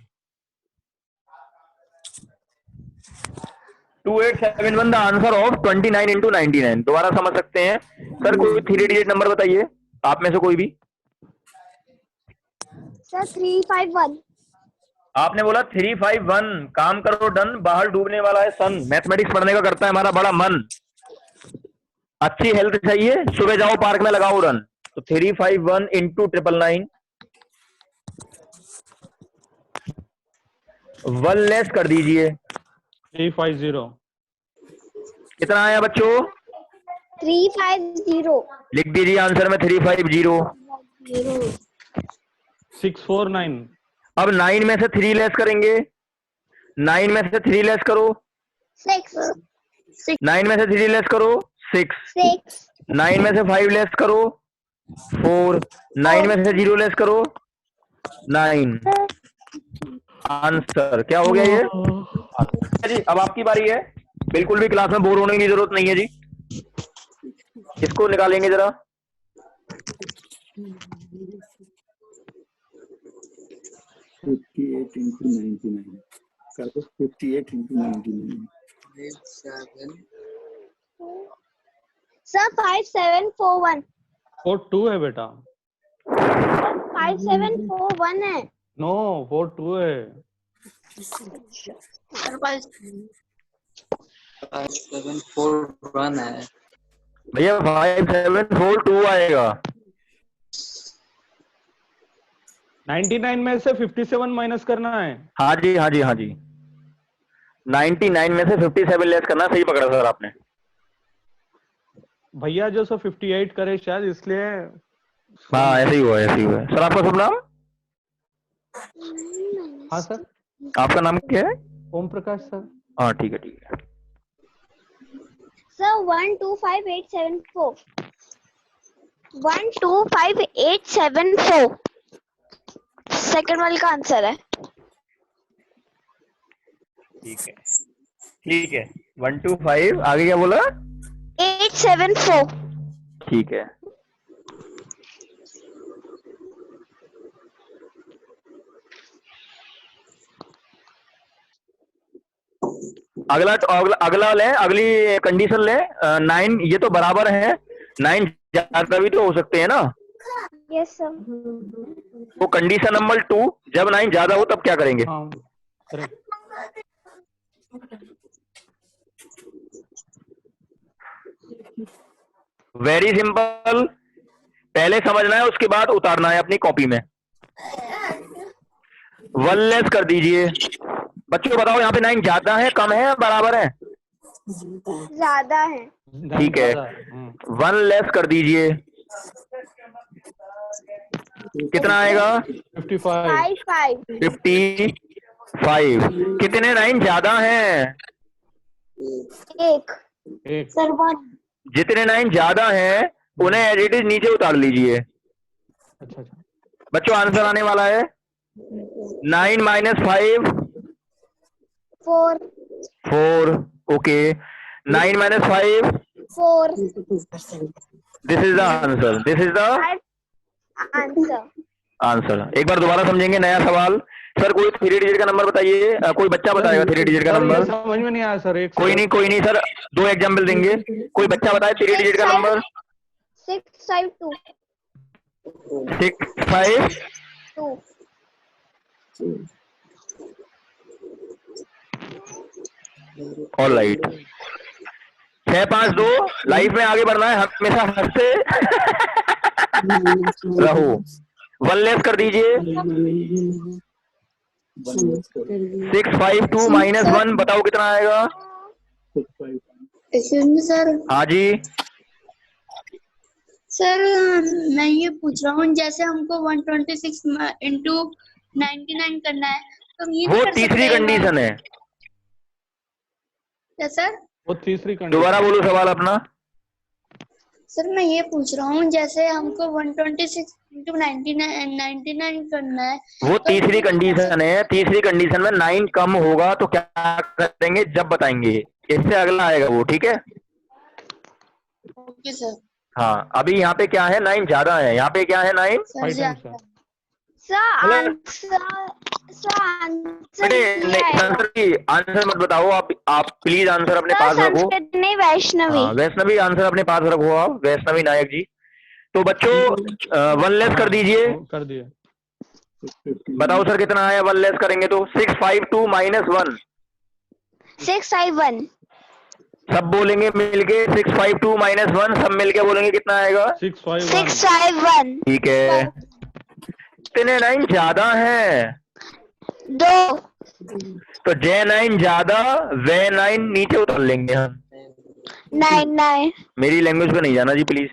2871 the answer of 29 into 99। दोबारा समझ सकते हैं सर? कोई 3 डिजिट नंबर बताइए आप में से कोई भी। सर 351। आपने बोला 351। काम करो डन, बाहर डूबने वाला है सन। मैथमेटिक्स पढ़ने का करता है हमारा बड़ा मन। अच्छी हेल्थ चाहिए, सुबह जाओ पार्क में लगाओ रन। तो 351 into 999। 1 लेस कर दीजिए। 350। कितना आया बच्चों? 350। लिख दीजिए आंसर में 350। 649। अब 9 में से 3 लेस करेंगे। 9 में से 3 लेस करो। 6 9 में से 3 लेस करो। 6। 6 9 में से 5 लेस करो। 4। 9 में से 0 लेस करो। 9। आंसर क्या हो गया ये? जी अब आपकी बारी है। बिल्कुल भी क्लास में बोर होने की जरूरत नहीं है जी। इसको निकालेंगे जरा। 58 into 99 कर दो। 58 into 99। सर 5741। 42 है बेटा। 5741 है। नो 42 है। सर 5741 है भैया 5742 आएगा। 99 में से 57 माइनस करना है। हाँ जी हाँ जी हाँ जी। 99 में से 57 लेस करना। सही पकड़ा सर आपने। भैया जो 58 करे शायद, इसलिए। हाँ ऐसे ही हुआ ऐसे ही हुआ। सर आपका शुभ नाम? हाँ सर। आपका नाम क्या है? ओम प्रकाश सर। हाँ ठीक है ठीक है। सर 125874। 125874 सेकंड वाले का आंसर है। ठीक है ठीक है। 125 आगे क्या बोला? 874। ठीक है। अगला अगला ले, अगली कंडीशन ले। 9 ये तो बराबर है। 9 ज्यादा भी तो हो सकते हैं ना। Yes sir. तो कंडीशन नंबर 2, जब 9 ज्यादा हो तब क्या करेंगे? हाँ करेक्ट। Very simple. पहले समझना है, उसके बाद उतारना है अपनी कॉपी में। 1 लेस कर दीजिए। बच्चों बताओ यहाँ पे 9 ज्यादा है, कम है, बराबर है? ज्यादा है। ठीक है। 1 लेस कर दीजिए। कितना आएगा? 55। 55। कितने 9 ज्यादा हैं? एक। सर 1। जितने 9 ज्यादा हैं उन्हें एज इट इज नीचे उतार लीजिए। अच्छा अच्छा। बच्चों आंसर आने वाला है 9 - 5 4 4। Okay. 9 - 5 4 this is the answer. This is the answer. Answer. एक बार दोबारा समझेंगे नया सवाल। सर कोई 3 डिजिट का नंबर बताइए। कोई बच्चा बताएगा 3 डिजिट का सर, ये नंबर। समझ में नहीं आया सर। एक कोई नहीं सर, 2 एग्जाम्पल देंगे। कोई बच्चा बताए 3 डिजिट का नंबर। 652। 652। ऑलराइट। 652। लाइफ में आगे बढ़ना है, हमेशा हंसते रहो। 1 लेस कर दीजिए। 652 - 1 बताओ कितना आएगा? सर हाँ जी सर मैं ये पूछ रहा हूँ जैसे हमको 126 इंटू 99 करना है तो हम ये वो कर सकते तीसरी हैं कंडीशन है। क्या सर? वो तीसरी दोबारा कंडीशन। बोलो सवाल अपना। सर मैं ये पूछ रहा हूँ जैसे हमको 126 इंटू 99 करना है वो तो हम तीसरी ये कर कंडीशन है। तीसरी कंडीशन में 9 कम होगा तो क्या करेंगे जब बताएंगे, इससे अगला आएगा वो, ठीक है। Okay sir. हाँ, अभी यहाँ पे क्या है, 9 ज्यादा है। यहाँ पे क्या है, 9। सर जी बेटे संस्कृत जी आंसर मत बताओ, आप प्लीज आंसर अपने पास रखो। संस्कृत नहीं, वैष्णवी। हाँ, वैष्णवी आंसर अपने पास रखो आप, वैष्णवी नायक जी। तो बच्चों 1 लेस कर दीजिए। कर दिए। बताओ सर कितना आया 1 लेस करेंगे तो? 652 माइनस 1। 651। सब बोलेंगे मिलके 652 माइनस 1, सब मिलके बोलेंगे कितना आएगा? 651। ठीक है। कितने 9 ज्यादा है? 2। तो जे 9 ज्यादा, वे 9 नीचे उतार लेंगे हम। 9। मेरी लैंग्वेज पे नहीं जाना जी प्लीज।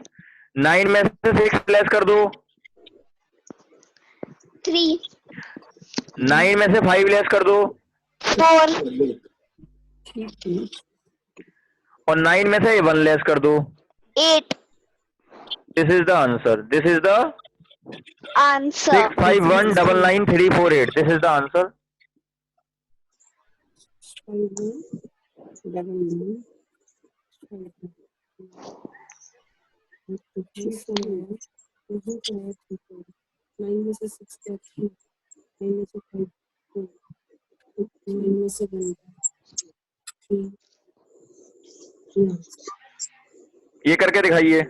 9 में से 6 लेस कर दो। 3। 9 में से 5 लेस कर दो। 4। और 9 में से 1 लेस कर दो। 8। This is the answer. This is the answer. 651999348। This is the answer. ये करके दिखाइए।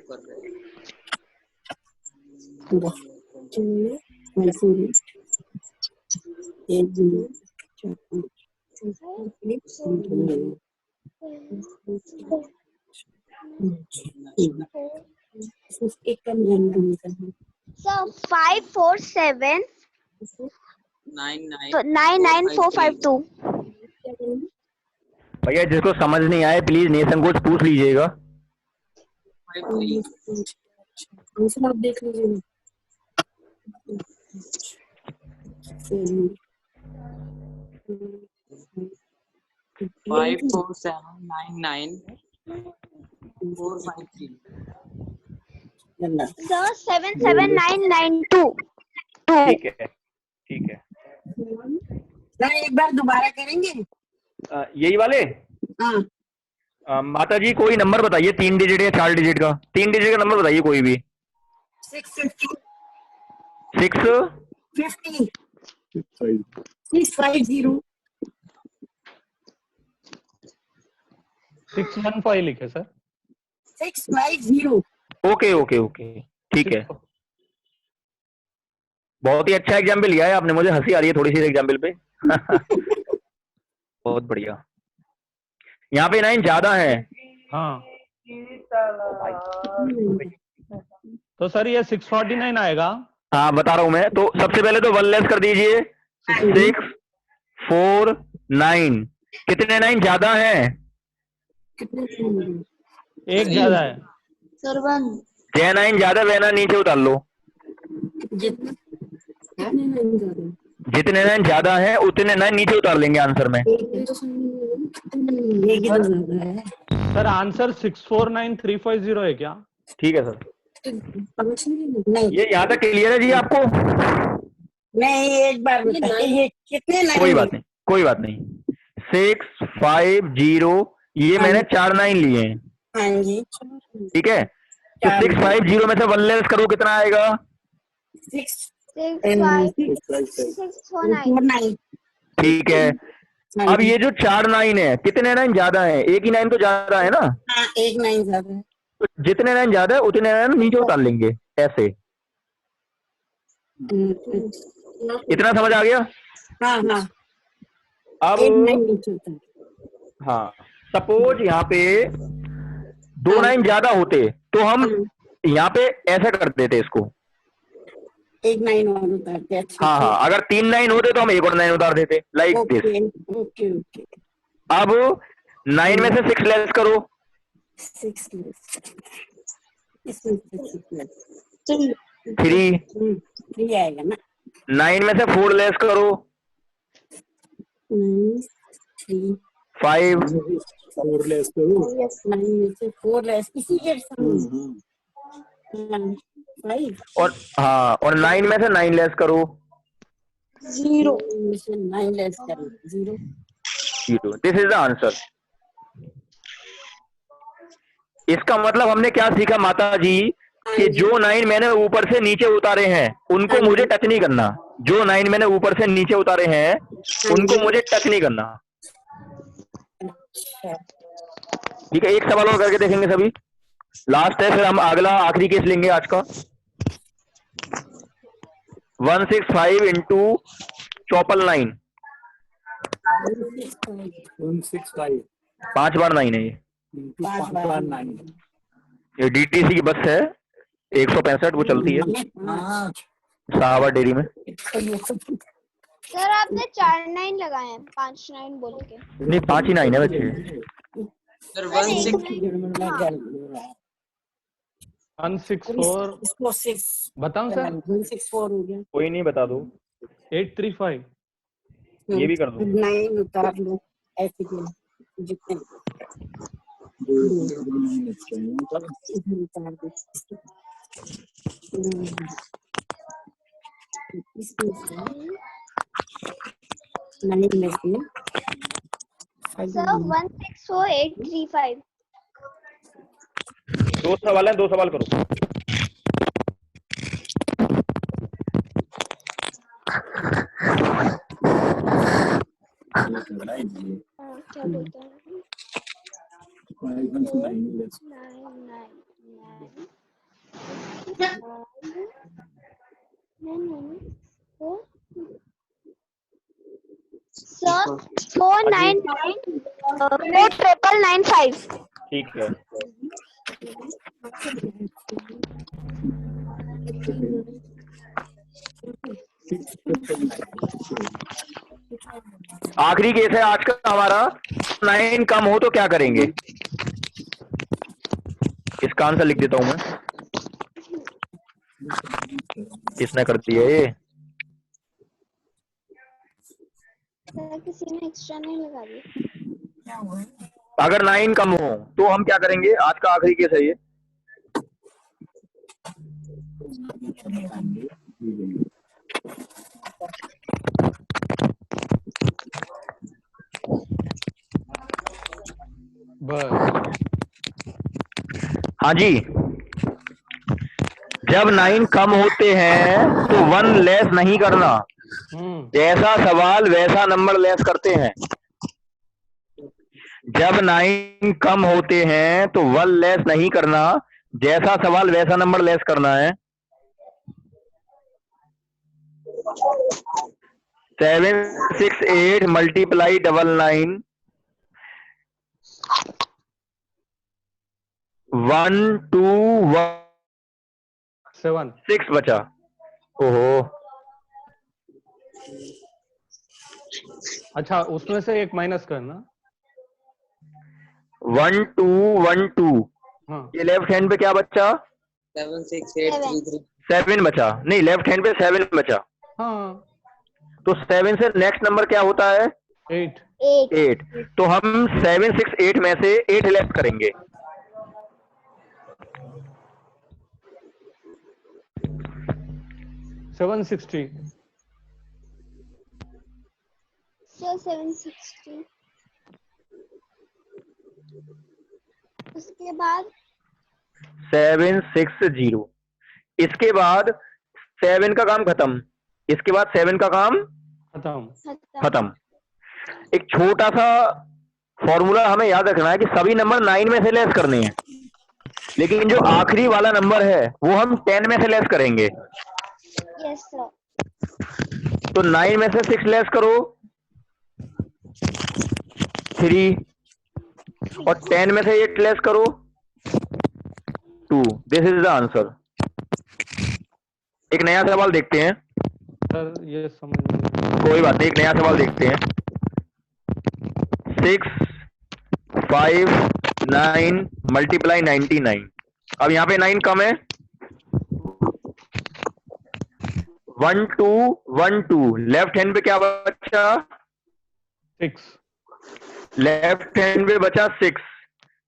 So 547 तो 99452। भैया जिसको समझ नहीं आए प्लीज निसंकोच पूछ लीजिएगा। आप देख लीजिए। 54799 So 77992। ठीक है, ठीक है। एक बार दोबारा करेंगे। यही वाले। हाँ माता जी कोई नंबर बताइए, 3 डिजिट या 4 डिजिट का। 3 डिजिट का नंबर बताइए कोई भी। 650 650 650 615 लिखे सर। 650। ओके ओके ओके, ठीक है। बहुत ही अच्छा एग्जाम्पल लिया है आपने, मुझे हंसी आ रही है थोड़ी सी एग्जाम्पल पे। बहुत बढ़िया। यहाँ पे 9 ज्यादा है। हाँ तो सर ये 649 आएगा। हाँ बता रहा हूं मैं। तो सबसे पहले तो 1 लेस कर दीजिए। 649। कितने 9 ज्यादा है? एक ज्यादा है। सर 1। जे 9 ज्यादा, वे 9 नीचे उतार लो। जितने 9 ज्यादा है उतने 9 नीचे उतार लेंगे आंसर में। सर आंसर 649350 है क्या? ठीक है सर। नहीं ये यहाँ तक क्लियर है जी आपको? नहीं, एक बार बताइए ये कितने नहीं? कोई बात नहीं, कोई बात नहीं। 650, ये मैंने 4 9 लिए हैं। हाँ जी ठीक है। तो 650 में से 1 लेस करो, कितना आएगा? 649। ठीक है। अब ये जो 4 9 है, कितने 9 ज्यादा है? एक ही 9 तो ज्यादा है ना। हाँ, एक 9 ज्यादा है। तो जितने 9 ज्यादा है उतने 9 नीचे उतार लेंगे ऐसे। इतना समझ आ गया? हाँ हाँ, अब एक 9 नीचे उतार। हाँ, सपोज यहाँ पे 2 9 ज्यादा होते तो हम यहाँ पे ऐसा कर देते इसको। एक 9 और उतारते। अच्छा हाँ हाँ, अगर 3 9 होते तो हम एक और 9 उतार देते, लाइक दिस। Okay okay. अब 9 में से 6 लेस करो। 6 इसमें से 3 3 आएगा ना। 9 में से 4 लेस करो 3 5 4 लेस करो। 9 में से 4 लेस इसी के सम 5 और हाँ और 9 में से 9 लेस करो 0 में से 9 लेस करो 0। This is the answer. इसका मतलब हमने क्या सीखा माता जी कि जो 9 मैंने ऊपर से नीचे उतारे हैं उनको मुझे टच नहीं करना। जो 9 मैंने ऊपर से नीचे उतारे हैं उनको मुझे टच नहीं करना। ठीक है, एक सवाल और करके देखेंगे सभी, लास्ट है, फिर हम अगला आखिरी केस लेंगे आज का। 165 इंटू 999 165 5 बार 9 है into 5 बार 9। ये डीटीसी की बस है 165, वो चलती है साहबा डेयरी में। सर आपने 4 9 लगाए हैं, 5 9 बोल के। नहीं 5 ही 9 है बच्चे। सर सर, एक 164 इसको 6 बताऊं सर? 164 हो गया। कोई नहीं, बता दो। 835 ये भी कर दो। 9 उतार लो ऐसे के जितने उतार दो। इसमें से 9 में से सर 164835 दो सवाल है, 2 सवाल करो। क्या बोलते हैं? 499 ठीक है, आखिरी केस है आज का हमारा। 9 कम हो तो क्या करेंगे? इसका आंसर लिख देता हूं मैं। किसने कर दिया ये? किसी ने एक्स्ट्रा नहीं लगा दिया। अगर 9 कम हो तो हम क्या करेंगे? आज का आखिरी केस है ये। बस हाँ जी, जब 9 कम होते हैं तो 1 लेस नहीं करना। जैसा सवाल वैसा नंबर लेस करते हैं। जब 9 कम होते हैं तो 1 लेस नहीं करना, जैसा सवाल वैसा नंबर लेस करना है। 768 मल्टीप्लाई 99 1 2 1 7 6 बचा। ओहो, अच्छा उसमें से एक माइनस करना। 1 2 1 2। हाँ ये लेफ्ट हैंड पे क्या बचा? 76833 7 बचा। नहीं, लेफ्ट हैंड पे 7 बचा। हाँ तो 7 से नेक्स्ट नंबर क्या होता है? 8 8। तो हम 768 में से 8 लेफ्ट करेंगे। सेवन 760 सर 760 उसके बाद 760। इसके बाद 7 का काम खत्म। इसके बाद 7 का काम खत्म। एक छोटा सा फॉर्मूला हमें याद रखना है कि सभी नंबर 9 में से लेस करने हैं, लेकिन जो आखिरी वाला नंबर है वो हम 10 में से लेस करेंगे। Yes sir. तो 9 में से 6 लेस करो 3, और 10 में से 8 लेस करो 2। This is the answer. एक नया सवाल देखते हैं। सर ये समझ में नहीं आया। कोई बात नहीं, एक नया सवाल देखते हैं। 6 5 9 मल्टीप्लाई 99 अब यहाँ पे 9 कम है। 1 2 1 2, लेफ्ट हैंड पे क्या बचा? 6. लेफ्ट हैंड पे बचा 6,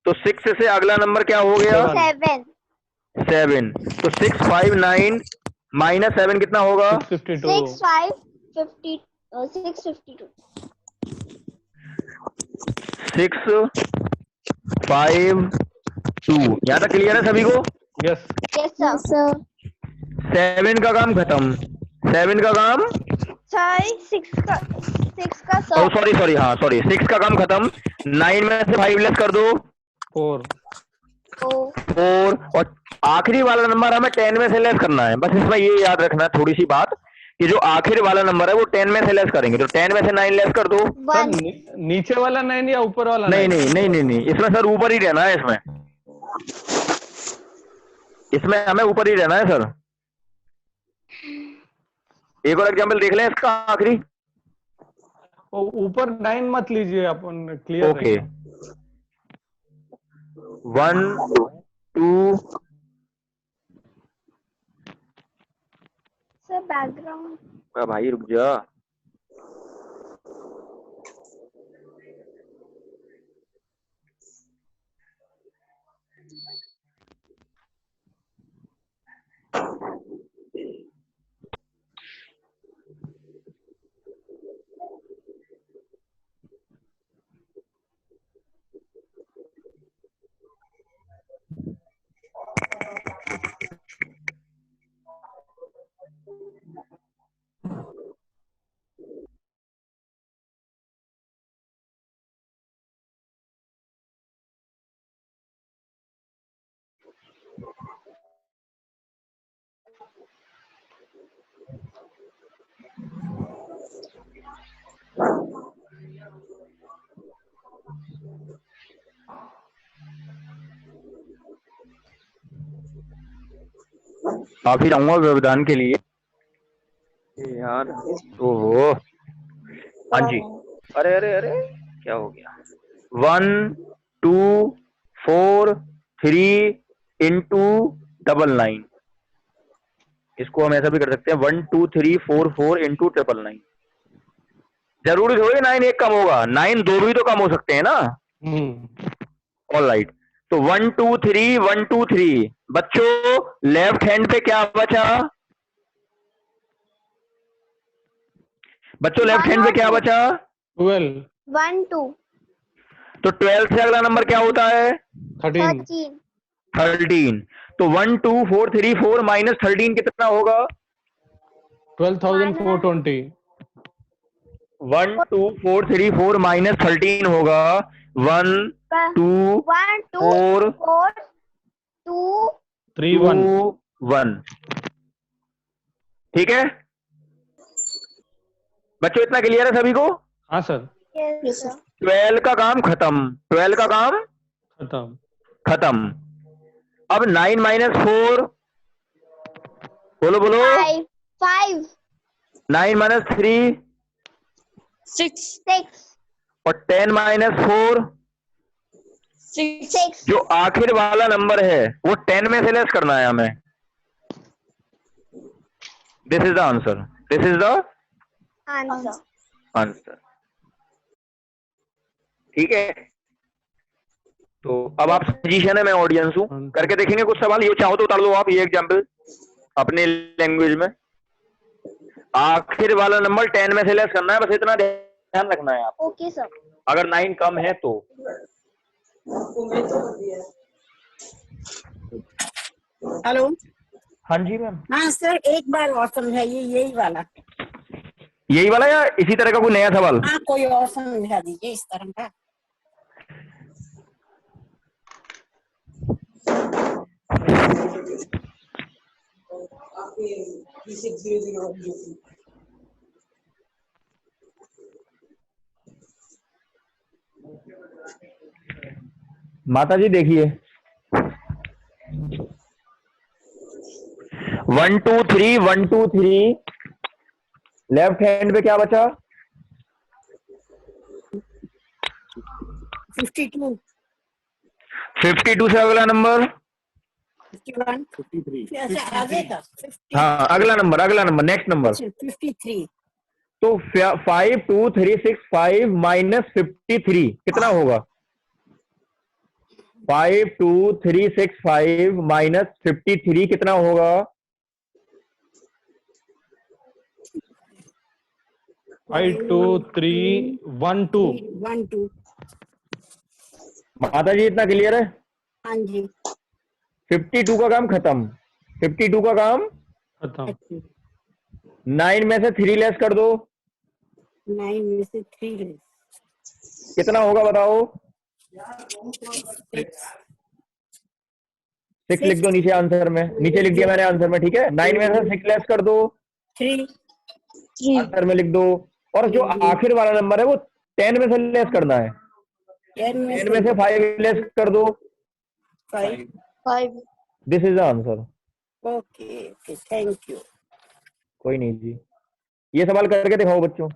तो 6 से अगला नंबर क्या हो गया? 7. 7। तो 6 5 9 माइनस 7 कितना होगा? 652. 6 5 50 652. 6 5 2। यहाँ तक क्लियर है सभी को? Yes. Yes sir. 7 का काम खत्म। 7 का काम, Sorry 6 का ओ सॉरी हाँ सॉरी, 6 का काम खत्म। 9 में से 5 लेस कर दो, 4. 4। और आखिरी वाला नंबर हमें 10 में से लेस करना है। बस इसमें ये याद रखना है थोड़ी सी बात, कि जो आखिरी वाला नंबर है वो 10 में से लेस करेंगे। तो 10 में से 9 लेस कर दो। सर नीचे वाला 9 या ऊपर वाला? नहीं, इसमें सर ऊपर ही रहना है। इसमें हमें ऊपर ही रहना है सर। एक और एग्जाम्पल देख लें इसका आखिरी। ऊपर 9 मत लीजिए, अपन क्लियर। ओके 1 2। Sir background. भाई रुक जा। काफी रहूंगा व्यवधान के लिए यार। ओहो हाँ जी। अरे अरे अरे क्या हो गया? 1 2 4 3 इंटू 99। इसको हम ऐसा भी कर सकते हैं 1 2 3 4 4 इंटू 999। जरूरी थोड़ी 9 एक कम होगा, 9 दो भी तो कम हो सकते हैं ना। All right. तो 1 2 3 1 2 3। बच्चों लेफ्ट हैंड पे क्या बचा? बच्चों लेफ्ट हैंड पे क्या बचा? 12. 1 2 तो 12 से अगला नंबर क्या होता है? 13. 13। तो 1 2 4 3 4 माइनस 13 कितना होगा? 12,420. 1 2 4 3 4 माइनस 13 होगा 1 2 1 2 4 4 2 3 1. 1। ठीक है बच्चों, इतना क्लियर है सभी को? हाँ सर, Yes sir. 12 का काम खत्म। 12 का काम खत्म। अब 9 माइनस 4 बोलो बोलो। 5 9 माइनस 3 6 और 10 माइनस 4। 6 जो आखिर वाला नंबर है वो 10 में से लेस करना है हमें। This is the answer. This is the answer. ठीक है, तो अब आप सजेशन है, मैं ऑडियंस हूं, करके देखेंगे कुछ सवाल। ये चाहो तो उतार लो आप ये एग्जाम्पल अपने लैंग्वेज में। आखिर वाला नंबर 10 में से लेस करना है, बस इतना ध्यान रखना है आप। Okay sir. अगर 9 कम है तो। हेलो। हाँ जी मैम। हाँ सर, एक बार और समझाइए यही वाला। यही वाला या इसी तरह का कोई नया सवाल? हाँ, कोई और समझा दीजिए इस तरह का। माता जी देखिए 1 2 3 1 2 3। लेफ्ट हैंड पे क्या बचा? 52 52 से अगला नंबर 51 53 अच्छा आगे का 50 हाँ, अगला नंबर, नेक्स्ट नंबर। 53 तो 5 2 3 6 5 माइनस 53 कितना होगा? 5 2 3 6 5 माइनस 53 कितना होगा? 5 2 3 1 2 1 2 माता जी इतना क्लियर है? हाँ जी 52 का काम खत्म। 52 का काम खत्म। 9 में से 3 लेस कर दो, 9 में से 3 लेस कितना होगा बताओ? 6 लिख दो नीचे आंसर में, नीचे लिख दिया मैंने आंसर में, ठीक है। 9 में से 6 लेस कर दो, 3 आंसर में लिख दो। और जो आखिर वाला नंबर है वो 10 में से लेस करना है। 10 में 10 में से 5 लेस कर दो, 5 5 this is the answer. Okay okay thank you कोई नहीं जी, ये सवाल करके दिखाओ बच्चों।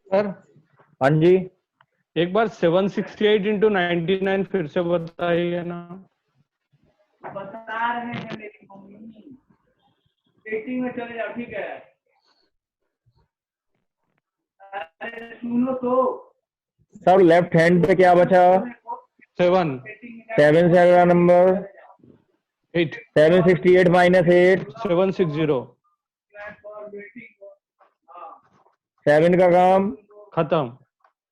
सर हाँ जी, एक बार 768 into 99 फिर से बताइए ना। बता रहे हैं मेरी मम्मी, डेटिंग में चले जाओ, ठीक है। अरे सुनो तो, सर लेफ्ट हैंड पे क्या बचा? 7 7 से अगला नंबर 8 768 माइनस 8 760 7 का काम खत्म।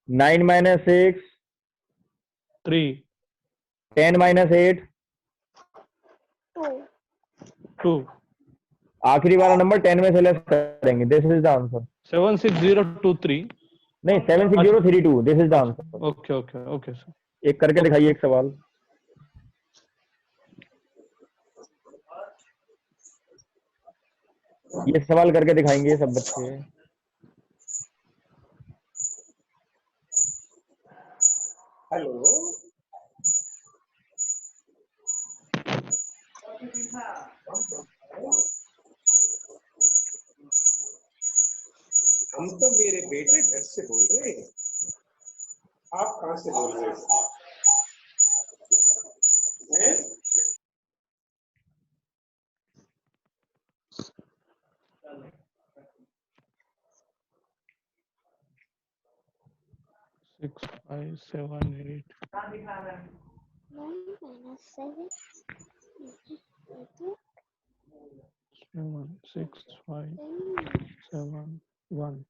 9 माइनस 6 3 10 माइनस 8 2 आखिरी वाला नंबर 10 में से लेस करेंगे, दिस इज द आंसर। 76023। नहीं 76032, this is the answer. Okay okay okay sir. एक करके दिखाइए एक सवाल। ये सवाल करके दिखाएंगे सब बच्चे। हेलो हम तो मेरे बेटे घर से बोल रहे हैं, आप कहाँ से बोल रहे हैं? 6 5 7 8 7 6 5 7 1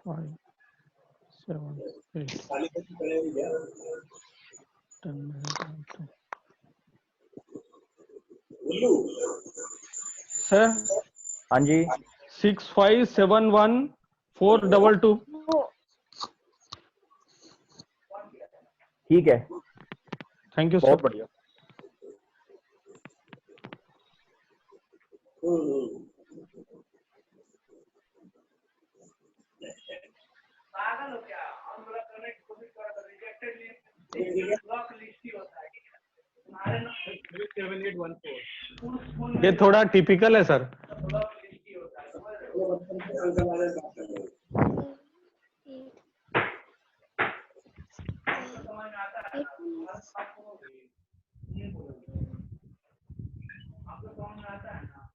5 7 8 10 सर हाँ जी 6 5 7 1 4 2 2। ठीक है, थैंक यू बहुत सर। बढ़िया। पागल हो क्या? हम लोग करने की कोशिश कर रहे थे, रिजेक्टेड लिस्ट, ब्लॉक लिस्ट ही होता है, ठीक है। तुम्हारे ना 7814 ये थोड़ा टिपिकल है सर। ब्लॉक लिस्ट ही होता है, समझ रहे हो? समझ में आता है? आपको समझ में आता है ना?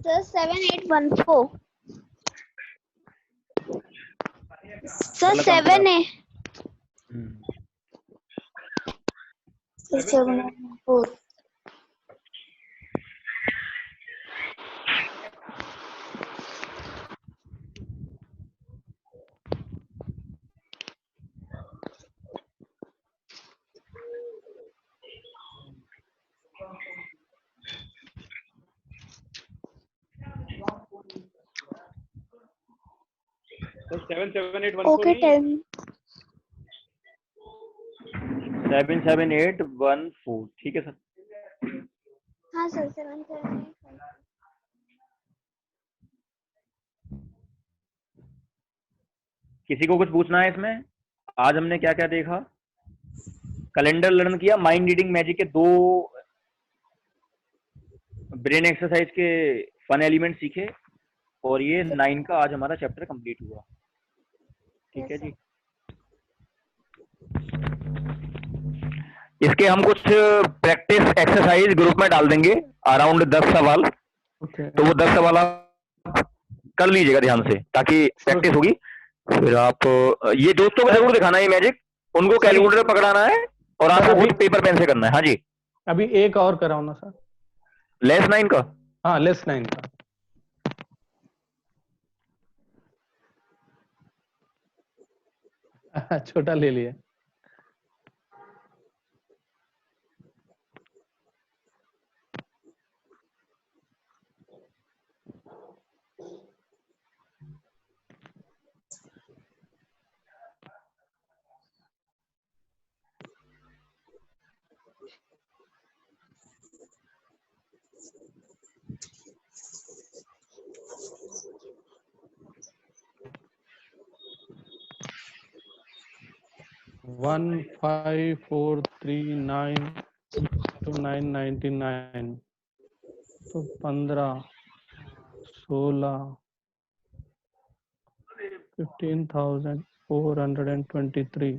सर 7814 सर 7 है। 714 7 7 8 1 Okay, tell me. 77814, ठीक है सर। हाँ सर 778। किसी को कुछ पूछना है इसमें? आज हमने क्या क्या देखा? कैलेंडर लर्न किया, माइंड रीडिंग मैजिक के 2 ब्रेन एक्सरसाइज के फन एलिमेंट सीखे, और ये 9 का आज हमारा चैप्टर कंप्लीट हुआ। ठीक है जी। इसके हम कुछ प्रैक्टिस एक्सरसाइज ग्रुप में डाल देंगे, अराउंड 10 सवाल। तो वो 10 सवाल आप कर लीजिएगा ध्यान से, ताकि प्रैक्टिस होगी। फिर आप ये दोस्तों को जरूर दिखाना है मैजिक, उनको कैलकुलेटर पकड़ाना है और आपको खुद पेपर पेन से करना है। हाँ जी। अभी एक और कराओ ना सर, लेस 9 का। हाँ लेस 9 का छोटा ले लिया। वन 5439 to 999, तो 15 16 15,423।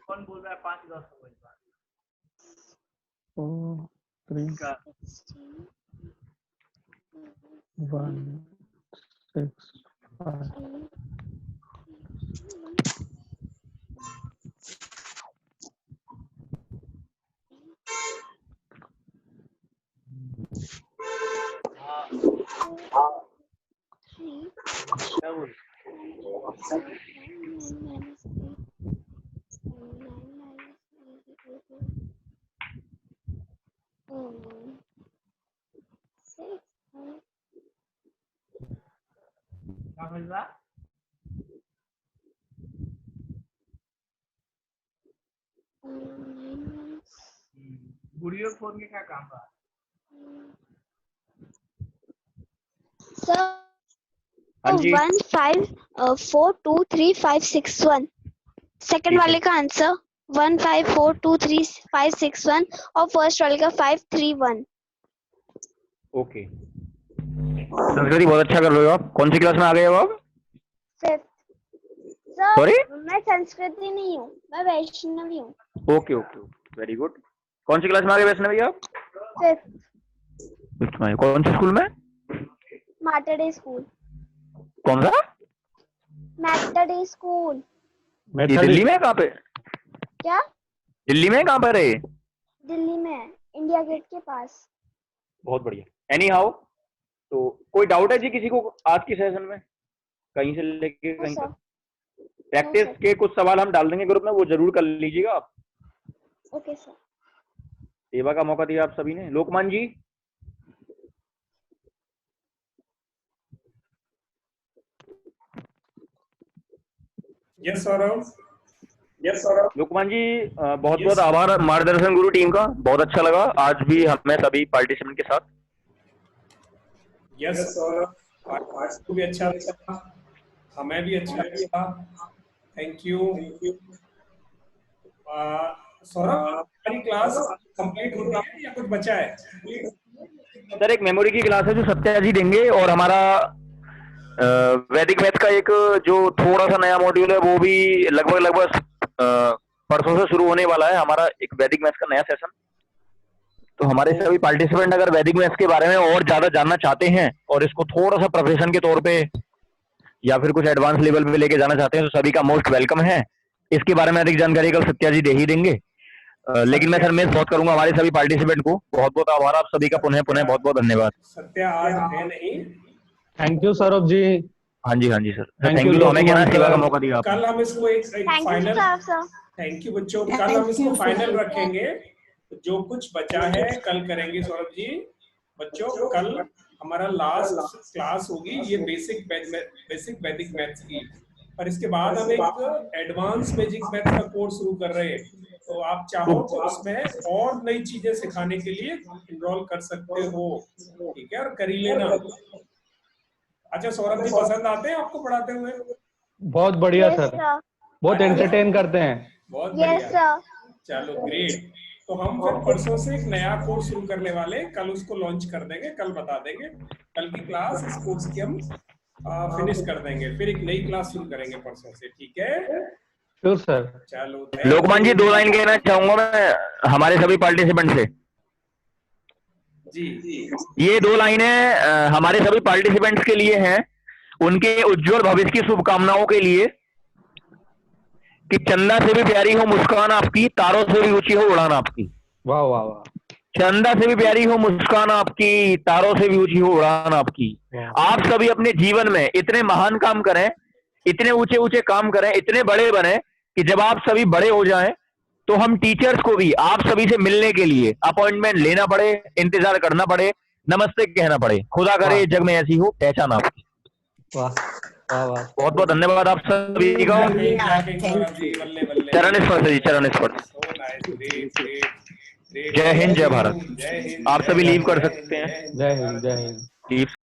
कौन बोल रहा है 5-10 4 3 1 6 5 क्या बोल? क्या मिल रहा? गुड़ियों फोन के क्या काम रहा? हाँ जी। 1542351 सेकंड वाले का आंसर 1542351 और फर्स्ट वाले का 531। ओके, संस्कृति बहुत अच्छा कर रहे हो आप। कौन सी क्लास में आ गए हो आप? फिफ्थ। सॉरी, मैं संस्कृति नहीं हूँ, मैं वैष्णवी हूँ। Okay okay, very good. कौन सी क्लास में आ गए वैष्णवी आप? फिफ्थ में। कौन से स्कूल में? मैटरडे स्कूल। कौन सा? मैटरडे स्कूल। ये दिल्ली में? कहाँ पे? क्या दिल्ली में कहाँ पर है? दिल्ली में, इंडिया गेट के पास। बहुत बढ़िया। एनी हाउ, तो कोई डाउट है जी किसी को आज की सेशन में? कहीं से लेके कहीं तक प्रैक्टिस के कुछ सवाल हम डाल देंगे ग्रुप में, वो जरूर कर लीजिएगा आप। Okay sir. सेवा का मौका दिया आप सभी ने। लोकमान जी, यस सौरभ। लोकमान जी बहुत बहुत आभार मार्गदर्शन गुरु टीम का, बहुत अच्छा लगा आज भी हमें सभी पार्टिसिपेंट के साथ। यस सौरभ, आज को भी अच्छा लगा, हमें भी अच्छा लगा। Thank you Saurabh. हमारी क्लास कंप्लीट हो गई है या कुछ बचा है? सर एक मेमोरी की क्लास है जो सत्या जी देंगे, और हमारा वैदिक मैथ का एक जो थोड़ा सा नया मॉड्यूल है वो भी लगभग परसों से शुरू होने वाला है, हमारा एक वैदिक मैथ का नया सेशन। तो हमारे सभी पार्टिसिपेंट अगर वैदिक मैथ्स के बारे में और ज्यादा जानना चाहते हैं और इसको थोड़ा सा प्रोफेशन के तौर पे या फिर कुछ एडवांस लेवल पे लेके जाना चाहते हैं तो सभी का मोस्ट वेलकम है। इसके बारे में अधिक जानकारी कल सत्या जी दे ही देंगे। लेकिन मैं सर मिस बहुत करूंगा हमारे सभी पार्टिसिपेंट को। बहुत बहुत आभार आप सभी का, पुनः बहुत बहुत धन्यवाद। सत्या आज है नहीं। Thank you Saurabh ji. हाँ जी सर, थैंक यू। हमें क्या सेवा का मौका दिया आपने। कल हम इसको एक फाइनल, थैंक यू बच्चों, कल हम इसको फाइनल रखेंगे। जो कुछ बचा है कल करेंगे सौरभ जी। बच्चों कल हमारा लास्ट क्लास होगी ये बेसिक वैदिक मैथ्स की। पर इसके बाद हम एक एडवांस बेसिक मैथ्स का कोर्स शुरू कर रहे हैं, तो आप चाहो तो उसमें और नई चीजें सिखाने के लिए इनरोल कर सकते हो, ठीक है, और कर ही लेना। अच्छा सौरभ जी, पसंद आते हैं आपको पढ़ाते हुए? बहुत बढ़िया सर, बहुत एंटरटेन करते हैं। बहुत बढ़िया, चलो ग्रेट। तो हम फिर परसों से एक नया कोर्स शुरू करने वाले हैं, कल उसको लॉन्च कर देंगे, कल बता देंगे, कल की क्लास इस कोर्स की हम फिनिश कर देंगे, फिर एक नई क्लास शुरू करेंगे परसों से, ठीक है? Sure sir. चलो लोकमान जी 2 लाइन कहना चाहूंगा मैं हमारे सभी पार्टिसिपेंट से जी। ये 2 लाइनें हमारे सभी पार्टिसिपेंट्स के लिए हैं, उनके उज्जवल भविष्य की शुभकामनाओं के लिए, कि चंदा से भी प्यारी हो मुस्कान आपकी, तारों से भी ऊंची हो उड़ान आपकी। वाह वाह वाह। चंदा से भी प्यारी हो मुस्कान आपकी, तारों से भी ऊंची हो उड़ान आपकी। आप सभी अपने जीवन में इतने महान काम करें, इतने ऊंचे ऊंचे काम करें, इतने बड़े बने कि जब आप सभी बड़े हो जाएं तो हम टीचर्स को भी आप सभी से मिलने के लिए अपॉइंटमेंट लेना पड़े, इंतजार करना पड़े, नमस्ते कहना पड़े। खुदा करे जग में ऐसी हो पहचान आपकी। वाह वाह वाह। बहुत बहुत धन्यवाद आप सभी का। चरण स्पर्श जी, चरण स्पर्श। जय हिंद, जय भारत। आप सभी लीव कर सकते हैं। जय हिंद, जय हिंद। लीव।